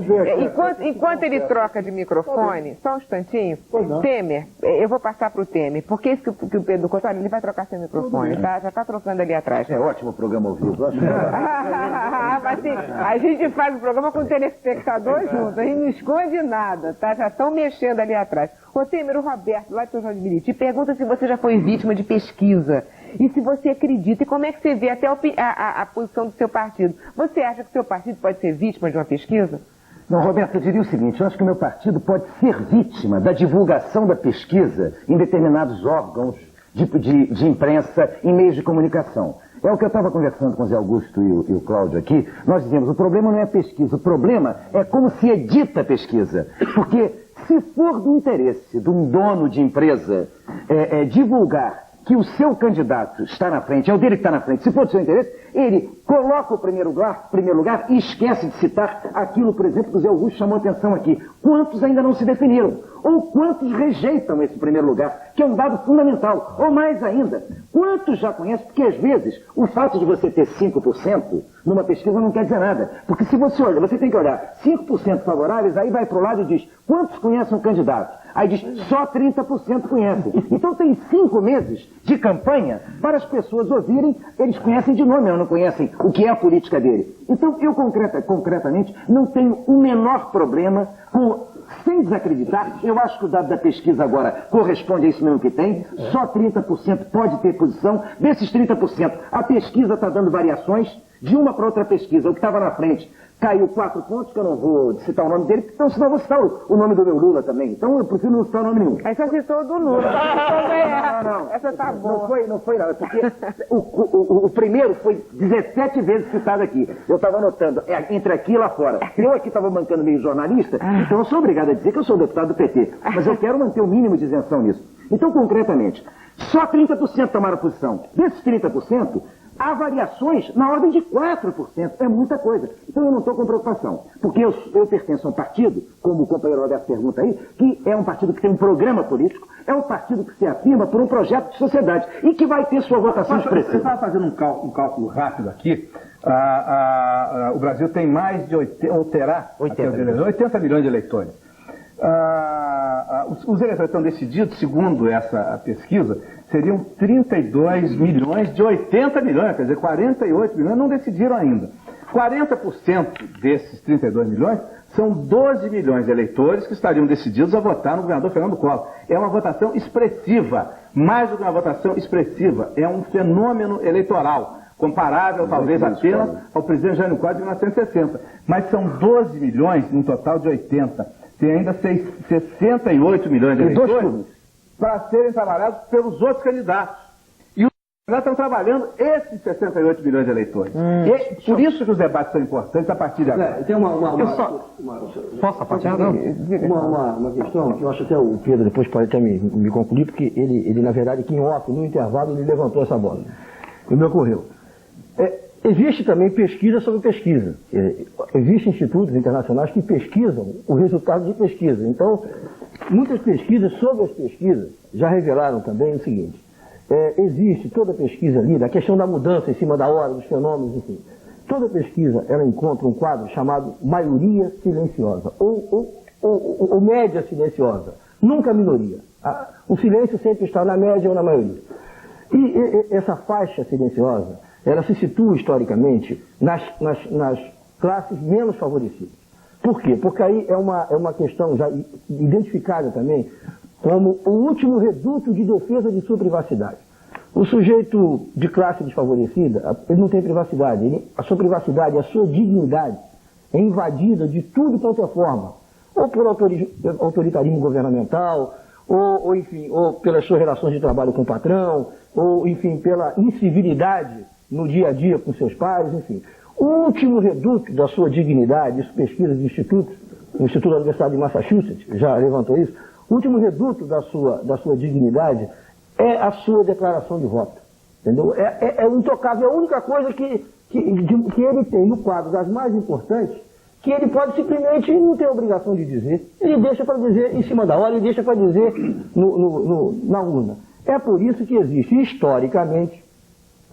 Enquanto ele troca de microfone, só um instantinho, Temer, eu vou passar para o Temer, porque isso que o Pedro contou, ele vai trocar seu microfone, tá? Já está trocando ali atrás. É ótimo o programa ao vivo. Mas assim, a gente faz o programa com o telespectador junto, a gente não esconde nada, tá? Já estão mexendo ali atrás. Ô Temer, o Roberto, lá de São João de Meriti, te pergunta se você já foi vítima de pesquisa. E se você acredita, e como é que você vê até a posição do seu partido? Você acha que o seu partido pode ser vítima de uma pesquisa? Não, Roberto, eu diria o seguinte, eu acho que o meu partido pode ser vítima da divulgação da pesquisa em determinados órgãos de imprensa, em meios de comunicação. É o que eu estava conversando com o Zé Augusto e o Cláudio aqui. Nós dizemos, o problema não é a pesquisa, o problema é como se edita a pesquisa. Porque se for do interesse de um dono de empresa divulgar que o seu candidato está na frente, é o dele que está na frente, se for do seu interesse, ele coloca o primeiro lugar e esquece de citar aquilo, por exemplo, que o Zé Augusto chamou a atenção aqui. Quantos ainda não se definiram? Ou quantos rejeitam esse primeiro lugar, que é um dado fundamental? Ou mais ainda, quantos já conhecem? Porque às vezes o fato de você ter 5% numa pesquisa não quer dizer nada. Porque se você olha, você tem que olhar 5% favoráveis, aí vai para o lado e diz, quantos conhecem um candidato? Aí diz, só 30% conhecem. Então tem 5 meses de campanha para as pessoas ouvirem, eles conhecem de nome, não conhecem o que é a política dele. Então eu concretamente não tenho o menor problema com, sem desacreditar, eu acho que o dado da pesquisa agora corresponde a isso mesmo que tem, só 30% pode ter posição, desses 30% a pesquisa está dando variações de uma para outra pesquisa, o que estava na frente caiu 4 pontos, que eu não vou citar o nome dele, então senão eu vou citar o nome do meu Lula também. Então eu prefiro não citar o nome nenhum. Aí você citou do Lula. Não. Essa tá boa. Não foi não. Porque o primeiro foi 17 vezes citado aqui. Eu estava anotando, entre aqui e lá fora. Eu aqui estava bancando meio jornalista, então eu sou obrigado a dizer que eu sou deputado do PT. Mas eu quero manter o mínimo de isenção nisso. Então, concretamente, só 30% tomaram posição. Desses 30%, há variações na ordem de 4%. É muita coisa. Então eu não estou com preocupação. Porque eu pertenço a um partido, como o companheiro Roberto pergunta aí, que é um partido que tem um programa político, é um partido que se afirma por um projeto de sociedade e que vai ter sua votação expressiva. Você estava fazendo um cálculo rápido aqui. O Brasil tem mais de 80 milhões de eleitores. Os eleitores estão decididos, segundo essa pesquisa, seriam 32 milhões de 80 milhões, quer dizer, 48 milhões não decidiram ainda. 40% desses 32 milhões são 12 milhões de eleitores que estariam decididos a votar no governador Fernando Collor. É uma votação expressiva, mais do que uma votação expressiva, é um fenômeno eleitoral, comparável talvez apenas ao presidente Jânio Quadros de 1960. Mas são 12 milhões num total de 80. Tem ainda 68 milhões de eleitores para serem trabalhados pelos outros candidatos. E os candidatos estão trabalhando esses 68 milhões de eleitores. Por isso que os debates são importantes a partir de agora. Tem Posso compartilhar? Uma questão que eu acho até o Pedro depois pode até me concluir, porque ele na verdade, aqui em off, no intervalo, ele levantou essa bola. E me ocorreu. Existe também pesquisa sobre pesquisa. Existem institutos internacionais que pesquisam o resultado de pesquisa. Então, muitas pesquisas sobre as pesquisas já revelaram também o seguinte. Existe toda pesquisa ali, da questão da mudança em cima da hora, dos fenômenos, enfim. Toda pesquisa, ela encontra um quadro chamado maioria silenciosa, ou média silenciosa, nunca minoria. O silêncio sempre está na média ou na maioria. E essa faixa silenciosa, ela se situa historicamente nas classes menos favorecidas. Por quê? Porque aí é uma questão já identificada também como o último reduto de defesa de sua privacidade. O sujeito de classe desfavorecida, ele não tem privacidade. A sua privacidade, a sua dignidade é invadida de tudo quanto é forma. Ou por autoritarismo governamental, ou enfim, ou pelas suas relações de trabalho com o patrão, ou enfim, pela incivilidade no dia a dia com seus pares, enfim. O último reduto da sua dignidade, isso pesquisas de institutos, o Instituto da Universidade de Massachusetts já levantou isso, O último reduto da sua dignidade é a sua declaração de voto. Entendeu? É intocável, é a única coisa que ele tem no quadro das mais importantes, que ele pode simplesmente não ter a obrigação de dizer. Ele deixa para dizer em cima da hora, ele deixa para dizer na urna. É por isso que existe, historicamente,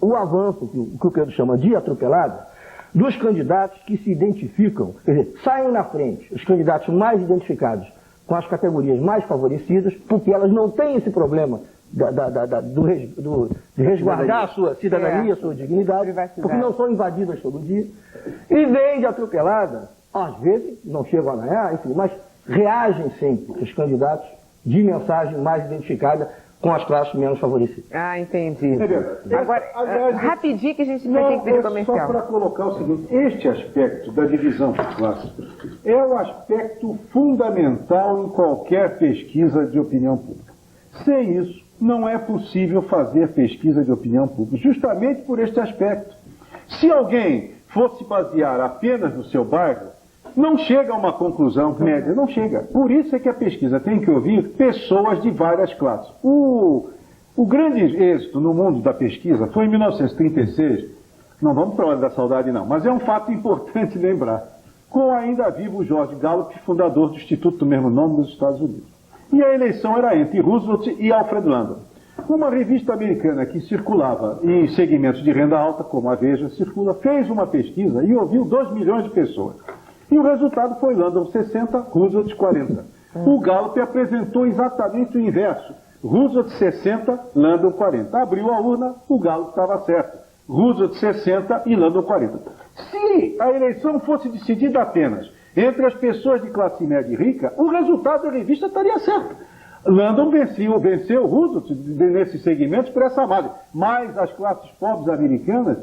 o avanço, que o Pedro chama de atropelada, dos candidatos que se identificam, quer dizer, saem na frente, os candidatos mais identificados com as categorias mais favorecidas, porque elas não têm esse problema de resguardar a sua cidadania, a sua dignidade, porque não são invadidas todo dia, e vem de atropelada, às vezes não chegam a ganhar, enfim, mas reagem sempre os candidatos de mensagem mais identificada com as classes menos favorecidas. Ah, entendi. Agora, rapidinho que a gente vai ter que pedir comercial. Só para colocar o seguinte, este aspecto da divisão por classes é um aspecto fundamental em qualquer pesquisa de opinião pública. Sem isso, não é possível fazer pesquisa de opinião pública, justamente por este aspecto. Se alguém fosse basear apenas no seu bairro, não chega a uma conclusão média, não chega. Por isso é que a pesquisa tem que ouvir pessoas de várias classes. O grande êxito no mundo da pesquisa foi em 1936, não vamos para a hora da saudade não, mas é um fato importante lembrar, com ainda vivo o George Gallup, fundador do Instituto do mesmo nome dos Estados Unidos. E a eleição era entre Roosevelt e Alfred Landon. Uma revista americana que circulava em segmentos de renda alta, como a Veja circula, fez uma pesquisa e ouviu 2 milhões de pessoas. E o resultado foi Landon 60, Roosevelt 40. O Gallup apresentou exatamente o inverso. Roosevelt 60, Landon 40. Abriu a urna, o Gallup estava certo. Roosevelt 60 e Landon 40. Se a eleição fosse decidida apenas entre as pessoas de classe média e rica, o resultado da revista estaria certo. Landon venceu Roosevelt nesses segmentos por essa margem. Mas as classes pobres americanas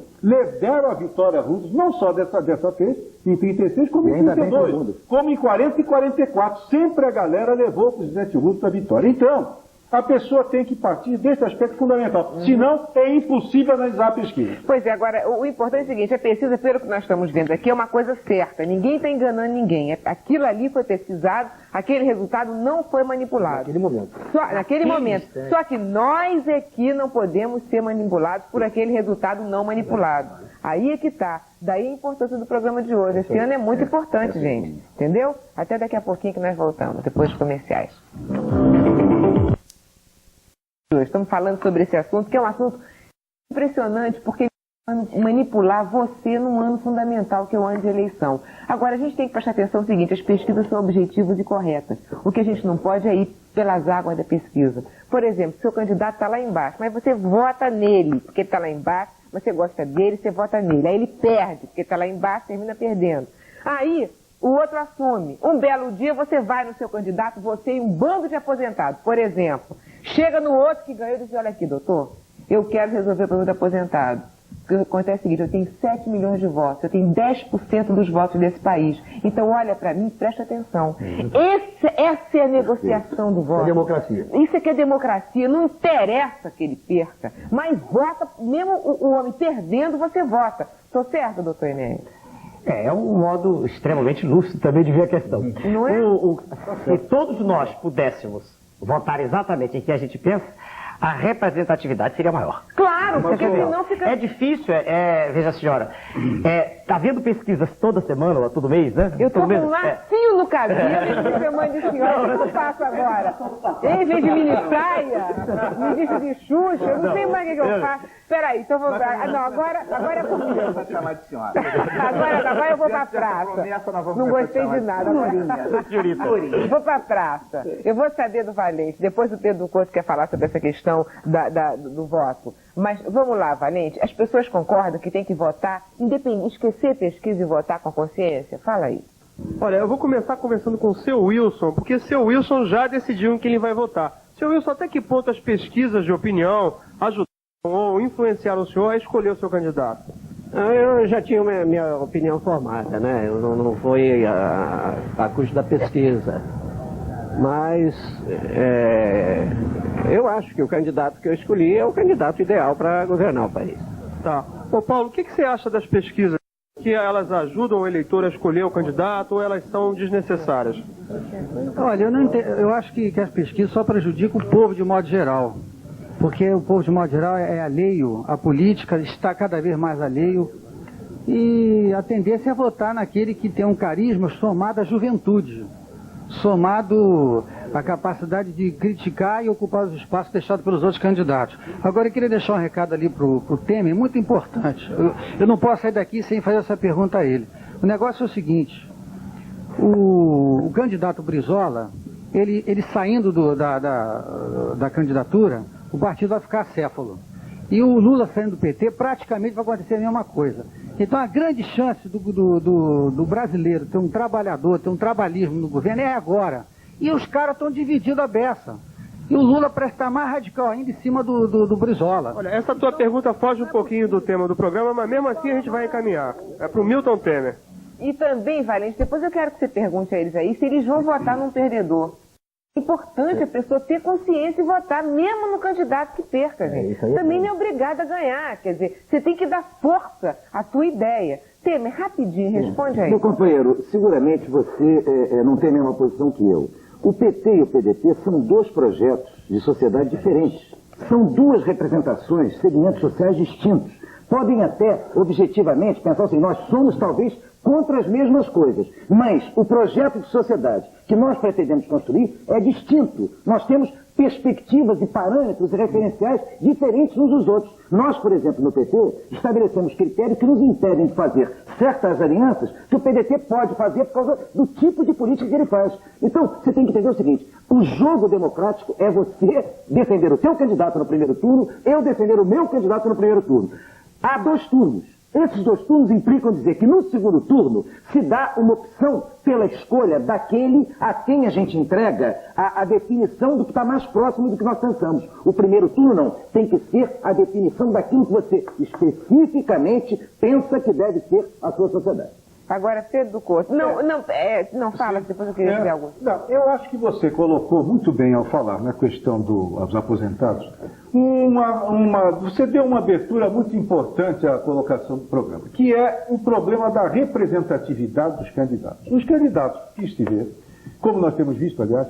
deram a vitória a Roosevelt, não só dessa vez, em 36, como em 32, como em 40 e 44. Sempre a galera levou o presidente Roosevelt a vitória. Então, a pessoa tem que partir desse aspecto fundamental. Senão, é impossível analisar a pesquisa. Pois é, agora, o importante é o seguinte, a pesquisa, pelo que nós estamos vendo aqui, é uma coisa certa. Ninguém está enganando ninguém. Aquilo ali foi pesquisado, aquele resultado não foi manipulado. Naquele momento. Naquele momento. Só que nós aqui não podemos ser manipulados por aquele resultado não manipulado. Aí é que está. Daí a importância do programa de hoje. Esse ano é muito importante, gente. Entendeu? Até daqui a pouquinho que nós voltamos, depois dos comerciais. Estamos falando sobre esse assunto, que é um assunto impressionante, porque manipular você num ano fundamental, que é o ano de eleição. Agora, a gente tem que prestar atenção no seguinte, as pesquisas são objetivas e corretas. O que a gente não pode é ir pelas águas da pesquisa. Por exemplo, seu candidato está lá embaixo, mas você vota nele, porque ele está lá embaixo, você gosta dele, você vota nele. Aí ele perde, porque está lá embaixo, termina perdendo. Aí, o outro assume. Um belo dia você vai no seu candidato, você e um bando de aposentados, por exemplo. Chega no outro que ganhou e diz, olha aqui, doutor, eu quero resolver o problema do aposentado. O que acontece é o seguinte, eu tenho 7 milhões de votos, eu tenho 10% dos votos desse país. Então olha para mim, presta atenção. Essa é a negociação do voto. É democracia. Isso aqui é democracia, não interessa que ele perca, mas vota, mesmo o homem perdendo, você vota. Estou certo, doutor Enéas? É um modo extremamente lúcido também de ver a questão. Não é? Se todos nós pudéssemos votar exatamente em que a gente pensa, a representatividade seria maior. Claro, porque senão fica... É difícil, veja a senhora, tá vendo pesquisas toda semana, ou todo mês, né? Eu tô com um lacinho no cabelo, e você mãe de senhora, o que eu faço agora? Em vez de mini saia, me disse de Xuxa, eu não sei mais o que eu faço. Peraí, então vou... Não, agora é comigo. Agora eu vou pra praça. Não gostei de nada, Florinha. Vou pra praça. Eu vou saber do Valente. Depois o Pedro Couto quer falar sobre essa questão do voto. Mas vamos lá, Valente. As pessoas concordam que tem que votar, independente, esquecer pesquisa e votar com consciência? Fala aí. Olha, eu vou começar conversando com o seu Wilson, porque o seu Wilson já decidiu em quem ele vai votar. Seu Wilson, até que ponto as pesquisas de opinião ajudaram ou influenciaram o senhor a escolher o seu candidato? Eu já tinha minha opinião formada, né? Eu não foi a custo da pesquisa. Mas eu acho que o candidato que eu escolhi é o candidato ideal para governar o país. Tá. Ô Paulo, o que você acha das pesquisas que elas ajudam o eleitor a escolher o candidato ou elas são desnecessárias? Olha, eu acho que as pesquisas só prejudicam o povo de modo geral. Porque o povo de modo geral é alheio à política, está cada vez mais alheio. E a tendência é votar naquele que tem um carisma somado à juventude, somado à capacidade de criticar e ocupar os espaços deixados pelos outros candidatos. Agora eu queria deixar um recado ali para o Temer, muito importante. Eu não posso sair daqui sem fazer essa pergunta a ele. O negócio é o seguinte, o candidato Brizola, ele saindo da candidatura, o partido vai ficar acéfalo. E o Lula saindo do PT, praticamente vai acontecer a mesma coisa. Então a grande chance do brasileiro ter um trabalhador, ter um trabalhismo no governo é agora. E os caras estão divididos a beça. E o Lula parece estar mais radical ainda em cima do Brizola. Olha, essa tua pergunta foge um pouquinho do tema do programa, mas mesmo assim a gente vai encaminhar. É para o Milton Temer. E também, Valente, depois eu quero que você pergunte a eles aí se eles vão votar num perdedor. É importante a pessoa ter consciência e votar, mesmo no candidato que perca, gente. Também não é obrigada a ganhar, quer dizer, você tem que dar força à tua ideia. Temer, rapidinho, responde aí. Meu companheiro, seguramente você não tem a mesma posição que eu. O PT e o PDT são dois projetos de sociedade diferentes. São duas representações, segmentos sociais distintos. Podem até, objetivamente, pensar assim, nós somos talvez contra as mesmas coisas, mas o projeto de sociedade que nós pretendemos construir é distinto. Nós temos perspectivas e parâmetros e referenciais diferentes uns dos outros. Nós, por exemplo, no PT, estabelecemos critérios que nos impedem de fazer certas alianças que o PDT pode fazer por causa do tipo de política que ele faz. Então, você tem que entender o seguinte, o jogo democrático é você defender o seu candidato no primeiro turno, eu defender o meu candidato no primeiro turno. Há 2 turnos. Esses 2 turnos implicam dizer que no segundo turno se dá uma opção pela escolha daquele a quem a gente entrega a definição do que está mais próximo do que nós pensamos. O primeiro turno não, tem que ser a definição daquilo que você especificamente pensa que deve ser a sua sociedade. Agora, Pedro do Couto. Não fala, depois eu queria dizer algo. Não, eu acho que você colocou muito bem ao falar na questão dos aposentados. Você deu uma abertura muito importante à colocação do programa, que é o problema da representatividade dos candidatos. Os candidatos que estiveram, como nós temos visto, aliás,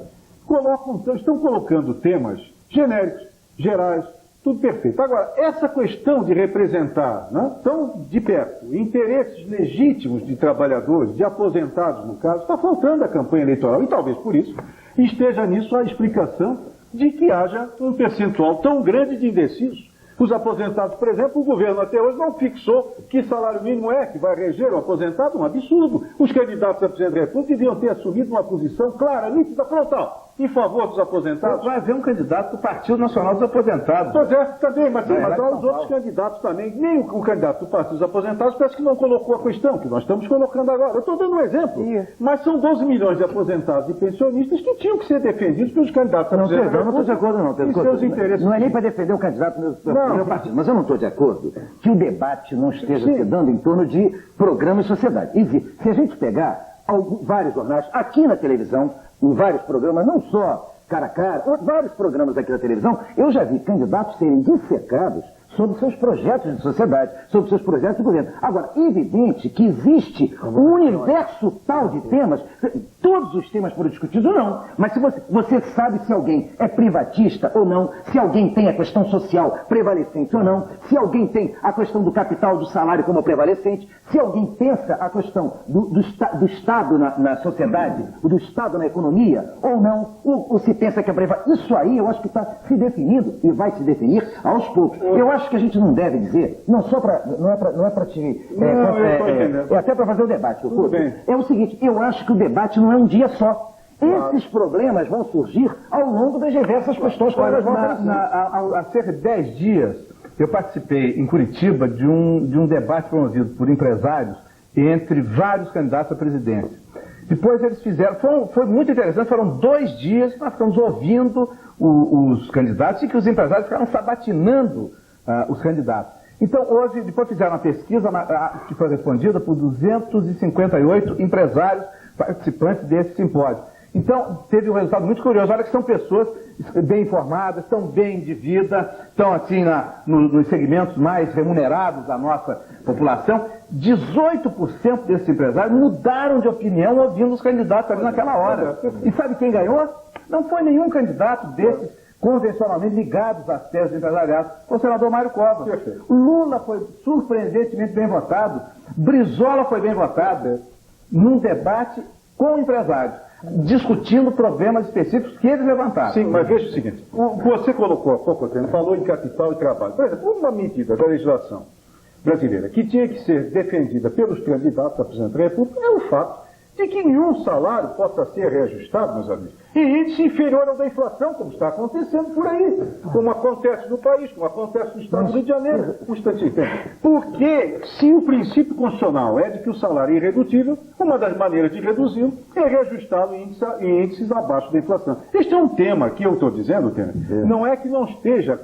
estão colocando temas genéricos, gerais, tudo perfeito. Agora, essa questão de representar, tão de perto, interesses legítimos de trabalhadores, de aposentados, no caso, está faltando a campanha eleitoral. E talvez por isso esteja nisso a explicação de que haja um percentual tão grande de indecisos. Os aposentados, por exemplo, o governo até hoje não fixou que salário mínimo que vai reger o aposentado, um absurdo. Os candidatos a presidente da República deviam ter assumido uma posição clara, nítida, frontal, em favor dos aposentados. Vai haver um candidato do Partido Nacional dos Aposentados. Pois é, também, mas há os outros candidatos também. Nem o candidato do Partido dos Aposentados parece que não colocou a questão, que nós estamos colocando agora. Eu estou dando um exemplo. Mas são 12 milhões de aposentados e pensionistas que tinham que ser defendidos pelos candidatos a presidente da República. Não estou de acordo não, Pedro. Seus interesses. Não é nem para defender o candidato do meu partido, mas eu não estou de acordo que o debate não esteja se dando em torno de programa e sociedade. Se a gente pegar vários jornais, aqui na televisão, em vários programas, não só cara a cara, vários programas aqui na televisão, eu já vi candidatos serem dissecados sobre seus projetos de sociedade, sobre seus projetos de governo. Agora, evidente que existe um universo tal de temas, todos os temas foram discutidos ou não, mas se você sabe se alguém é privatista ou não, se alguém tem a questão social prevalecente ou não, se alguém tem a questão do capital, do salário como prevalecente, se alguém pensa a questão do Estado na sociedade, do Estado na economia ou não, ou se pensa que é privado. Isso aí eu acho que está se definindo e vai se definir aos poucos. Eu acho que a gente não deve dizer, não é para te... é até para fazer o debate. É o seguinte, eu acho que o debate não é um dia só. Esses problemas vão surgir ao longo das diversas questões que elas vão aparecer. Há cerca de 10 dias, eu participei em Curitiba de um debate promovido por empresários entre vários candidatos à presidência. Depois eles fizeram, foi muito interessante, foram 2 dias que nós ficamos ouvindo os candidatos e que os empresários ficaram sabatinando os candidatos. Então, hoje, depois fizeram uma pesquisa que foi respondida por 258 empresários participantes desse simpósio. Então, teve um resultado muito curioso. Olha que são pessoas bem informadas, estão bem de vida, estão assim nos segmentos mais remunerados da nossa população. 18% desses empresários mudaram de opinião ouvindo os candidatos ali naquela hora. E sabe quem ganhou? Não foi nenhum candidato desses convencionalmente ligados às teses do empresariado. Foi o senador Mário Covas. Lula foi surpreendentemente bem votado. Brizola foi bem votado num debate com empresários, discutindo problemas específicos que eles levantaram. Sim, mas veja o seguinte, você colocou há pouco tempo, falou em capital e trabalho. Por exemplo, uma medida da legislação brasileira que tinha que ser defendida pelos candidatos a presidente da República é o fato de que nenhum salário possa ser reajustado, meus amigos, em índice inferior ao da inflação, como está acontecendo por aí, como acontece no país, como acontece no estado do Rio de Janeiro, porque se o princípio constitucional é de que o salário é irredutível, uma das maneiras de reduzi-lo é reajustá-lo em índices abaixo da inflação. Este é um tema que eu estou dizendo, Temer, não é que não esteja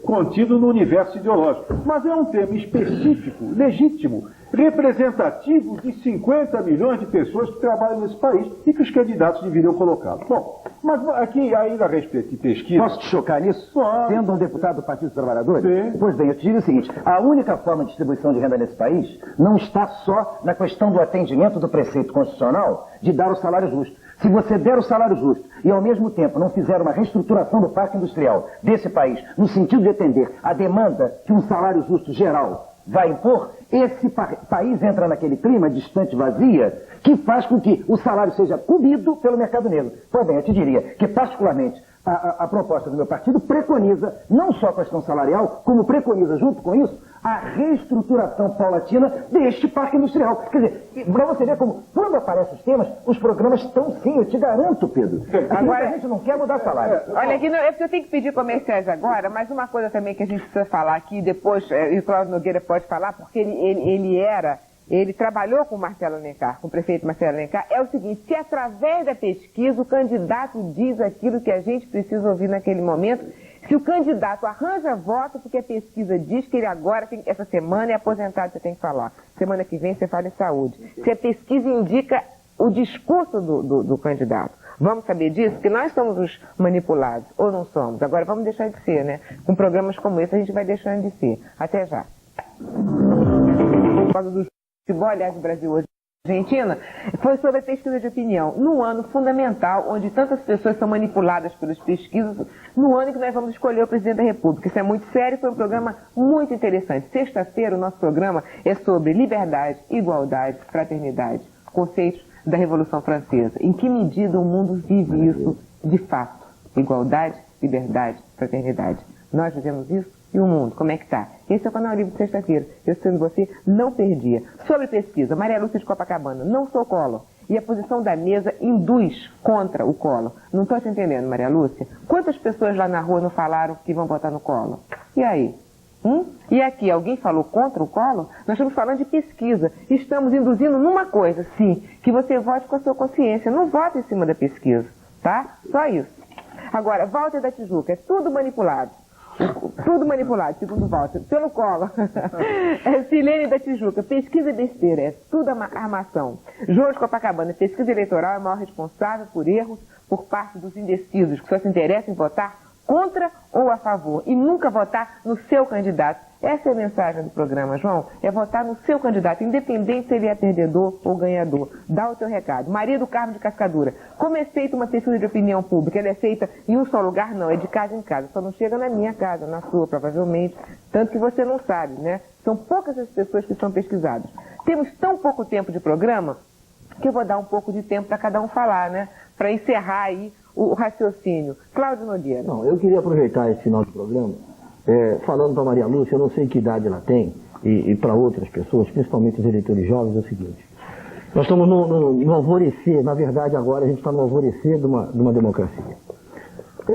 contido no universo ideológico, mas é um tema específico, legítimo, representativo de 50 milhões de pessoas que trabalham nesse país e que os candidatos deveriam colocá-lo. Bom, mas aqui ainda a respeito de pesquisa... Posso te chocar nisso? Sendo um deputado do Partido dos Trabalhadores? Sim. Pois bem, eu te digo o seguinte, a única forma de distribuição de renda nesse país não está só na questão do atendimento do preceito constitucional de dar o salário justo. Se você der o salário justo e, ao mesmo tempo, não fizer uma reestruturação do parque industrial desse país, no sentido de atender a demanda que um salário justo geral vai impor, esse país entra naquele clima distante, vazia, que faz com que o salário seja comido pelo mercado negro. Pois bem, eu te diria que, particularmente, a proposta do meu partido preconiza não só a questão salarial, como preconiza, junto com isso, a reestruturação paulatina deste parque industrial. Quer dizer, para você ver como, quando aparecem os temas, os programas estão sim, eu te garanto, Pedro. Agora a gente não quer mudar salário. Olha, aqui é porque eu tenho que pedir comerciais agora, mas uma coisa também que a gente precisa falar aqui, depois, e o Cláudio Nogueira pode falar, porque ele trabalhou com o Marcelo Alencar, com o prefeito Marcelo Alencar, é o seguinte, se através da pesquisa o candidato diz aquilo que a gente precisa ouvir naquele momento, se o candidato arranja voto porque a pesquisa diz que ele agora, essa semana é aposentado, você tem que falar. Semana que vem você fala em saúde. Se a pesquisa indica o discurso do candidato. Vamos saber disso? Porque nós somos os manipulados, ou não somos. Agora vamos deixar de ser, né? Com programas como esse a gente vai deixando de ser. Até já. Por causa do futebol, aliás, do Brasil hoje. Argentina, foi sobre a pesquisa de opinião, num ano fundamental, onde tantas pessoas são manipuladas pelas pesquisas, no ano em que nós vamos escolher o presidente da República. Isso é muito sério, foi um programa muito interessante. Sexta-feira, o nosso programa é sobre liberdade, igualdade, fraternidade, conceitos da Revolução Francesa. Em que medida o mundo vive isso de fato? Igualdade, liberdade, fraternidade. Nós vivemos isso? E o mundo, como é que está? Esse é o Canal Livre de sexta-feira. Eu, sendo você, não perdia. Sobre pesquisa, Maria Lúcia de Copacabana, não sou Collor. E a posição da mesa induz contra o Collor. Não estou te entendendo, Maria Lúcia. Quantas pessoas lá na rua não falaram que vão votar no Collor? E aí? E aqui, alguém falou contra o Collor? Nós estamos falando de pesquisa. Estamos induzindo numa coisa, sim, que você vote com a sua consciência. Não vote em cima da pesquisa, tá? Só isso. Agora, Walter da Tijuca, é tudo manipulado. Tudo manipulado, segundo Walter, pelo Collor. Silene da Tijuca, pesquisa besteira, é tudo armação. João de Copacabana, pesquisa eleitoral é o maior responsável por erros por parte dos indecisos, que só se interessam em votar contra ou a favor, e nunca votar no seu candidato. Essa é a mensagem do programa, João, é votar no seu candidato, independente se ele é perdedor ou ganhador. Dá o teu recado. Maria do Carmo de Cascadura, como é feita uma pesquisa de opinião pública? Ela é feita em um só lugar? Não, é de casa em casa. Só não chega na minha casa, na sua, provavelmente. Tanto que você não sabe, né? São poucas as pessoas que são pesquisadas. Temos tão pouco tempo de programa que eu vou dar um pouco de tempo para cada um falar, né? Para encerrar aí o raciocínio. Cláudio Nogueira. Não, eu queria aproveitar esse final do programa, falando para Maria Lúcia, eu não sei que idade ela tem, e para outras pessoas, principalmente os eleitores jovens, é o seguinte. Nós estamos no alvorecer, na verdade agora a gente está no alvorecer de uma democracia.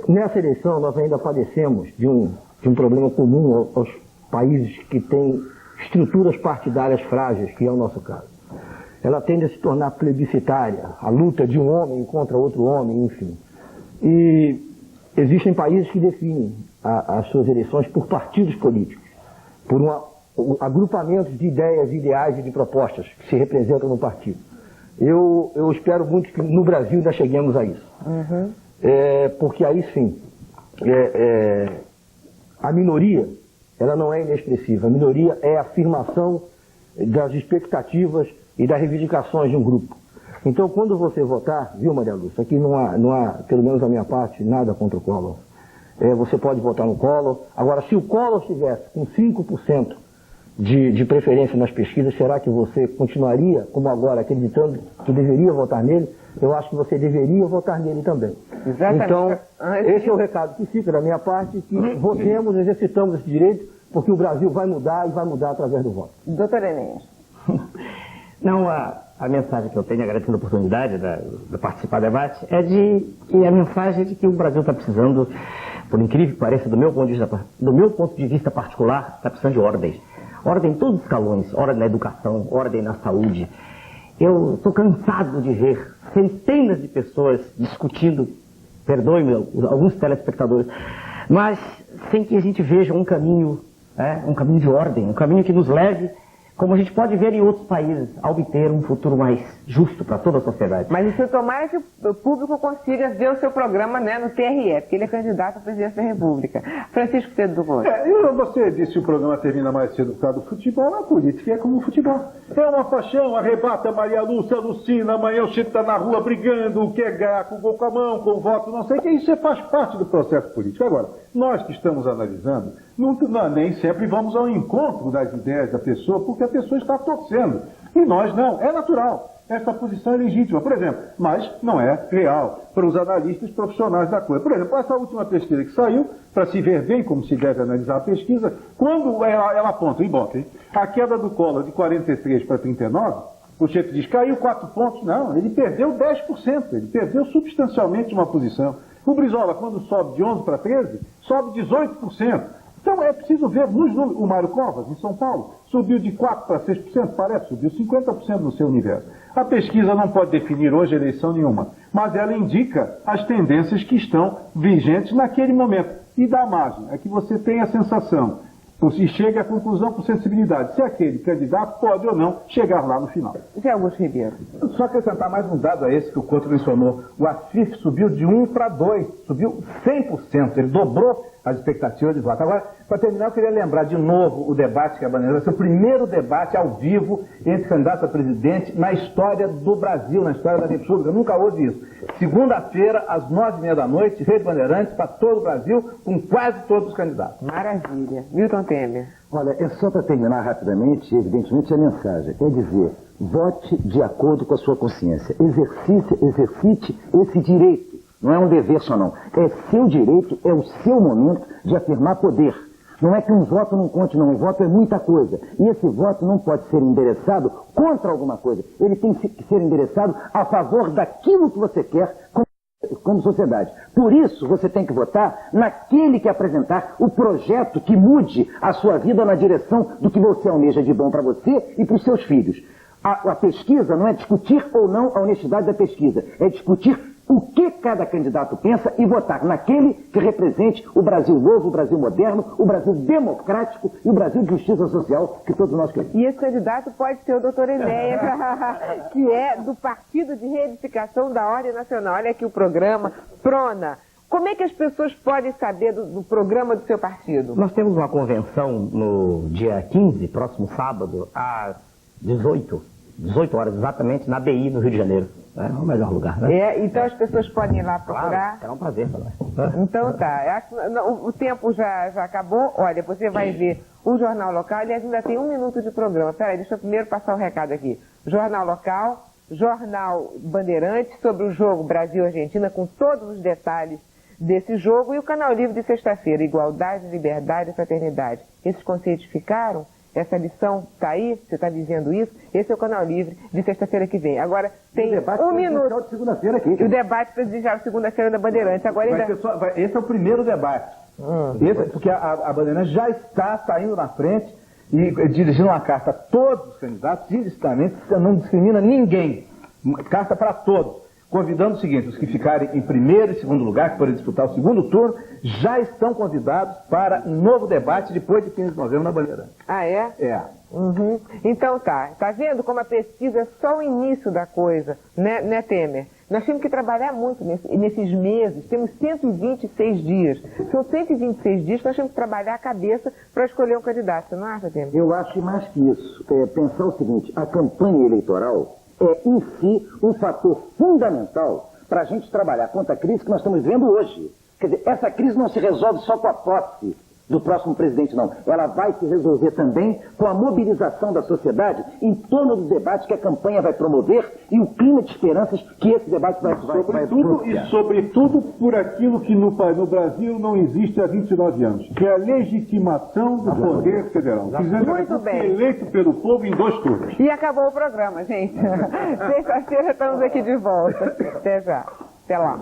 Nessa eleição nós ainda padecemos de um problema comum aos países que têm estruturas partidárias frágeis, que é o nosso caso. Ela tende a se tornar plebiscitária, a luta de um homem contra outro homem, enfim. E existem países que definem as suas eleições por partidos políticos, por agrupamentos de ideias, ideais e de propostas que se representam no partido. Eu espero muito que no Brasil ainda cheguemos a isso. Porque aí sim, a minoria, ela não é inexpressiva. A minoria é a afirmação das expectativas e das reivindicações de um grupo. Então, quando você votar, viu, Maria Lúcia, aqui não há, pelo menos da minha parte, nada contra o Collor. Você pode votar no Collor. Agora, se o Collor estivesse com 5% de preferência nas pesquisas, será que você continuaria, como agora, acreditando que deveria votar nele? Eu acho que você deveria votar nele também. Exatamente. Então, esse é o recado que fica da minha parte, que votemos, exercitamos esse direito, porque o Brasil vai mudar e vai mudar através do voto. Doutor Enéas. Não, a mensagem que eu tenho, agradecendo a oportunidade de participar do debate, é a mensagem de que o Brasil está precisando, por incrível que pareça, do meu ponto de vista particular, está precisando de ordem. Ordem em todos os escalões, ordem na educação, ordem na saúde. Eu estou cansado de ver centenas de pessoas discutindo, perdoe-me alguns telespectadores, mas sem que a gente veja um caminho de ordem, um caminho que nos leve, como a gente pode ver em outros países, a obter um futuro mais justo para toda a sociedade. Mas isso tomara que o público consiga ver o seu programa, né, no TRE, porque ele é candidato à presidência da República. Francisco Pedro do Rocha. Você disse que o programa termina mais cedo por causa do futebol. A política é como o futebol. É uma paixão, arrebata Maria Lúcia, alucina, amanhã o Chico está na rua brigando, quer ganhar com o gol com a mão, com o voto, não sei o que. Isso faz parte do processo político. Agora, nós que estamos analisando, nem sempre vamos ao encontro das ideias da pessoa, porque a pessoa está torcendo. E nós não. É natural. Essa posição é legítima, por exemplo, mas não é real para os analistas profissionais da coisa. Por exemplo, essa última pesquisa que saiu, para se ver bem como se deve analisar a pesquisa, quando ela aponta, a queda do Collor de 43 para 39, o chefe diz, caiu 4 pontos. Não, ele perdeu 10%, ele perdeu substancialmente uma posição. O Brizola, quando sobe de 11 para 13, sobe 18%. Então é preciso ver nos números. O Mário Covas, em São Paulo, subiu de 4% para 6%, parece, subiu 50% no seu universo. A pesquisa não pode definir hoje eleição nenhuma, mas ela indica as tendências que estão vigentes naquele momento. E dá margem, é que você tem a sensação, e chega à conclusão por sensibilidade, se aquele candidato pode ou não chegar lá no final. Zé Augusto Ribeiro. Só acrescentar mais um dado a esse que o Couto mencionou. O AFIF subiu de 1 para 2, subiu 100%, ele dobrou as expectativas de voto. Agora, para terminar, eu queria lembrar de novo o debate que a Bandeira vai ser o primeiro debate ao vivo entre candidatos a presidente na história do Brasil, na história da República. Nunca houve isso. Segunda-feira, às 9h30 da noite, Rede Bandeirantes, para todo o Brasil, com quase todos os candidatos. Maravilha. Milton Temer. Olha, é só para terminar rapidamente, evidentemente, a mensagem é dizer, vote de acordo com a sua consciência. Exercite esse direito. Não é um dever só não. É seu direito, é o seu momento de afirmar poder. Não é que um voto não conte, não. Um voto é muita coisa. E esse voto não pode ser endereçado contra alguma coisa. Ele tem que ser endereçado a favor daquilo que você quer como sociedade. Por isso, você tem que votar naquele que apresentar o projeto que mude a sua vida na direção do que você almeja de bom para você e para os seus filhos. A pesquisa não é discutir ou não a honestidade da pesquisa. É discutir o que cada candidato pensa e votar naquele que represente o Brasil novo, o Brasil moderno, o Brasil democrático e o Brasil de justiça social que todos nós queremos. E esse candidato pode ser o doutor Enéas, que é do Partido de Reedificação da Ordem Nacional. Olha aqui o programa, Prona. Como é que as pessoas podem saber do programa do seu partido? Nós temos uma convenção no dia 15, próximo sábado, às 18 horas exatamente, na BI, no Rio de Janeiro. É o melhor lugar, né? Então as pessoas podem ir lá procurar. Claro, é um prazer para nós. Então tá, o tempo já acabou. Olha, você vai ver o Jornal Local, aliás, ainda tem 1 minuto de programa. Peraí, deixa eu primeiro passar o recado aqui. Jornal Local, Jornal Bandeirantes, sobre o jogo Brasil-Argentina, com todos os detalhes desse jogo, e o Canal Livre de sexta-feira, Igualdade, Liberdade e Fraternidade. Esses conceitos ficaram? Essa lição está aí? Você está dizendo isso? Esse é o Canal Livre de sexta-feira que vem. Agora tem 1 minuto. De segunda-feira aqui. O debate presidencial de segunda-feira da Bandeirantes. Agora esse é o primeiro debate. Porque a Bandeirantes já está saindo na frente e dirigindo uma carta a todos os candidatos, indistintamente, não discrimina ninguém. Carta para todos. convidando o seguinte: os que ficarem em primeiro e segundo lugar, que forem disputar o segundo turno, já estão convidados para um novo debate depois de 15 de novembro na Bandeirante. Ah, é? É. Uhum. Então tá vendo como a pesquisa é só o início da coisa, né, Temer? Nós temos que trabalhar muito nesses meses, temos 126 dias. São 126 dias que nós temos que trabalhar a cabeça para escolher um candidato, você não acha, Temer? Eu acho mais que isso. Pensar o seguinte: a campanha eleitoral é em si um fator fundamental para a gente trabalhar contra a crise que nós estamos vivendo hoje. Quer dizer, essa crise não se resolve só com a posse do próximo presidente, não. Ela vai se resolver também com a mobilização da sociedade em torno do debate que a campanha vai promover e o clima de esperanças que esse debate vai Sobretudo por aquilo que no Brasil não existe há 29 anos, que é a legitimação do poder federal. Muito bem. Eleito pelo povo em 2 turnos. E acabou o programa, gente. Sexta-feira estamos aqui de volta. Até já. Até lá.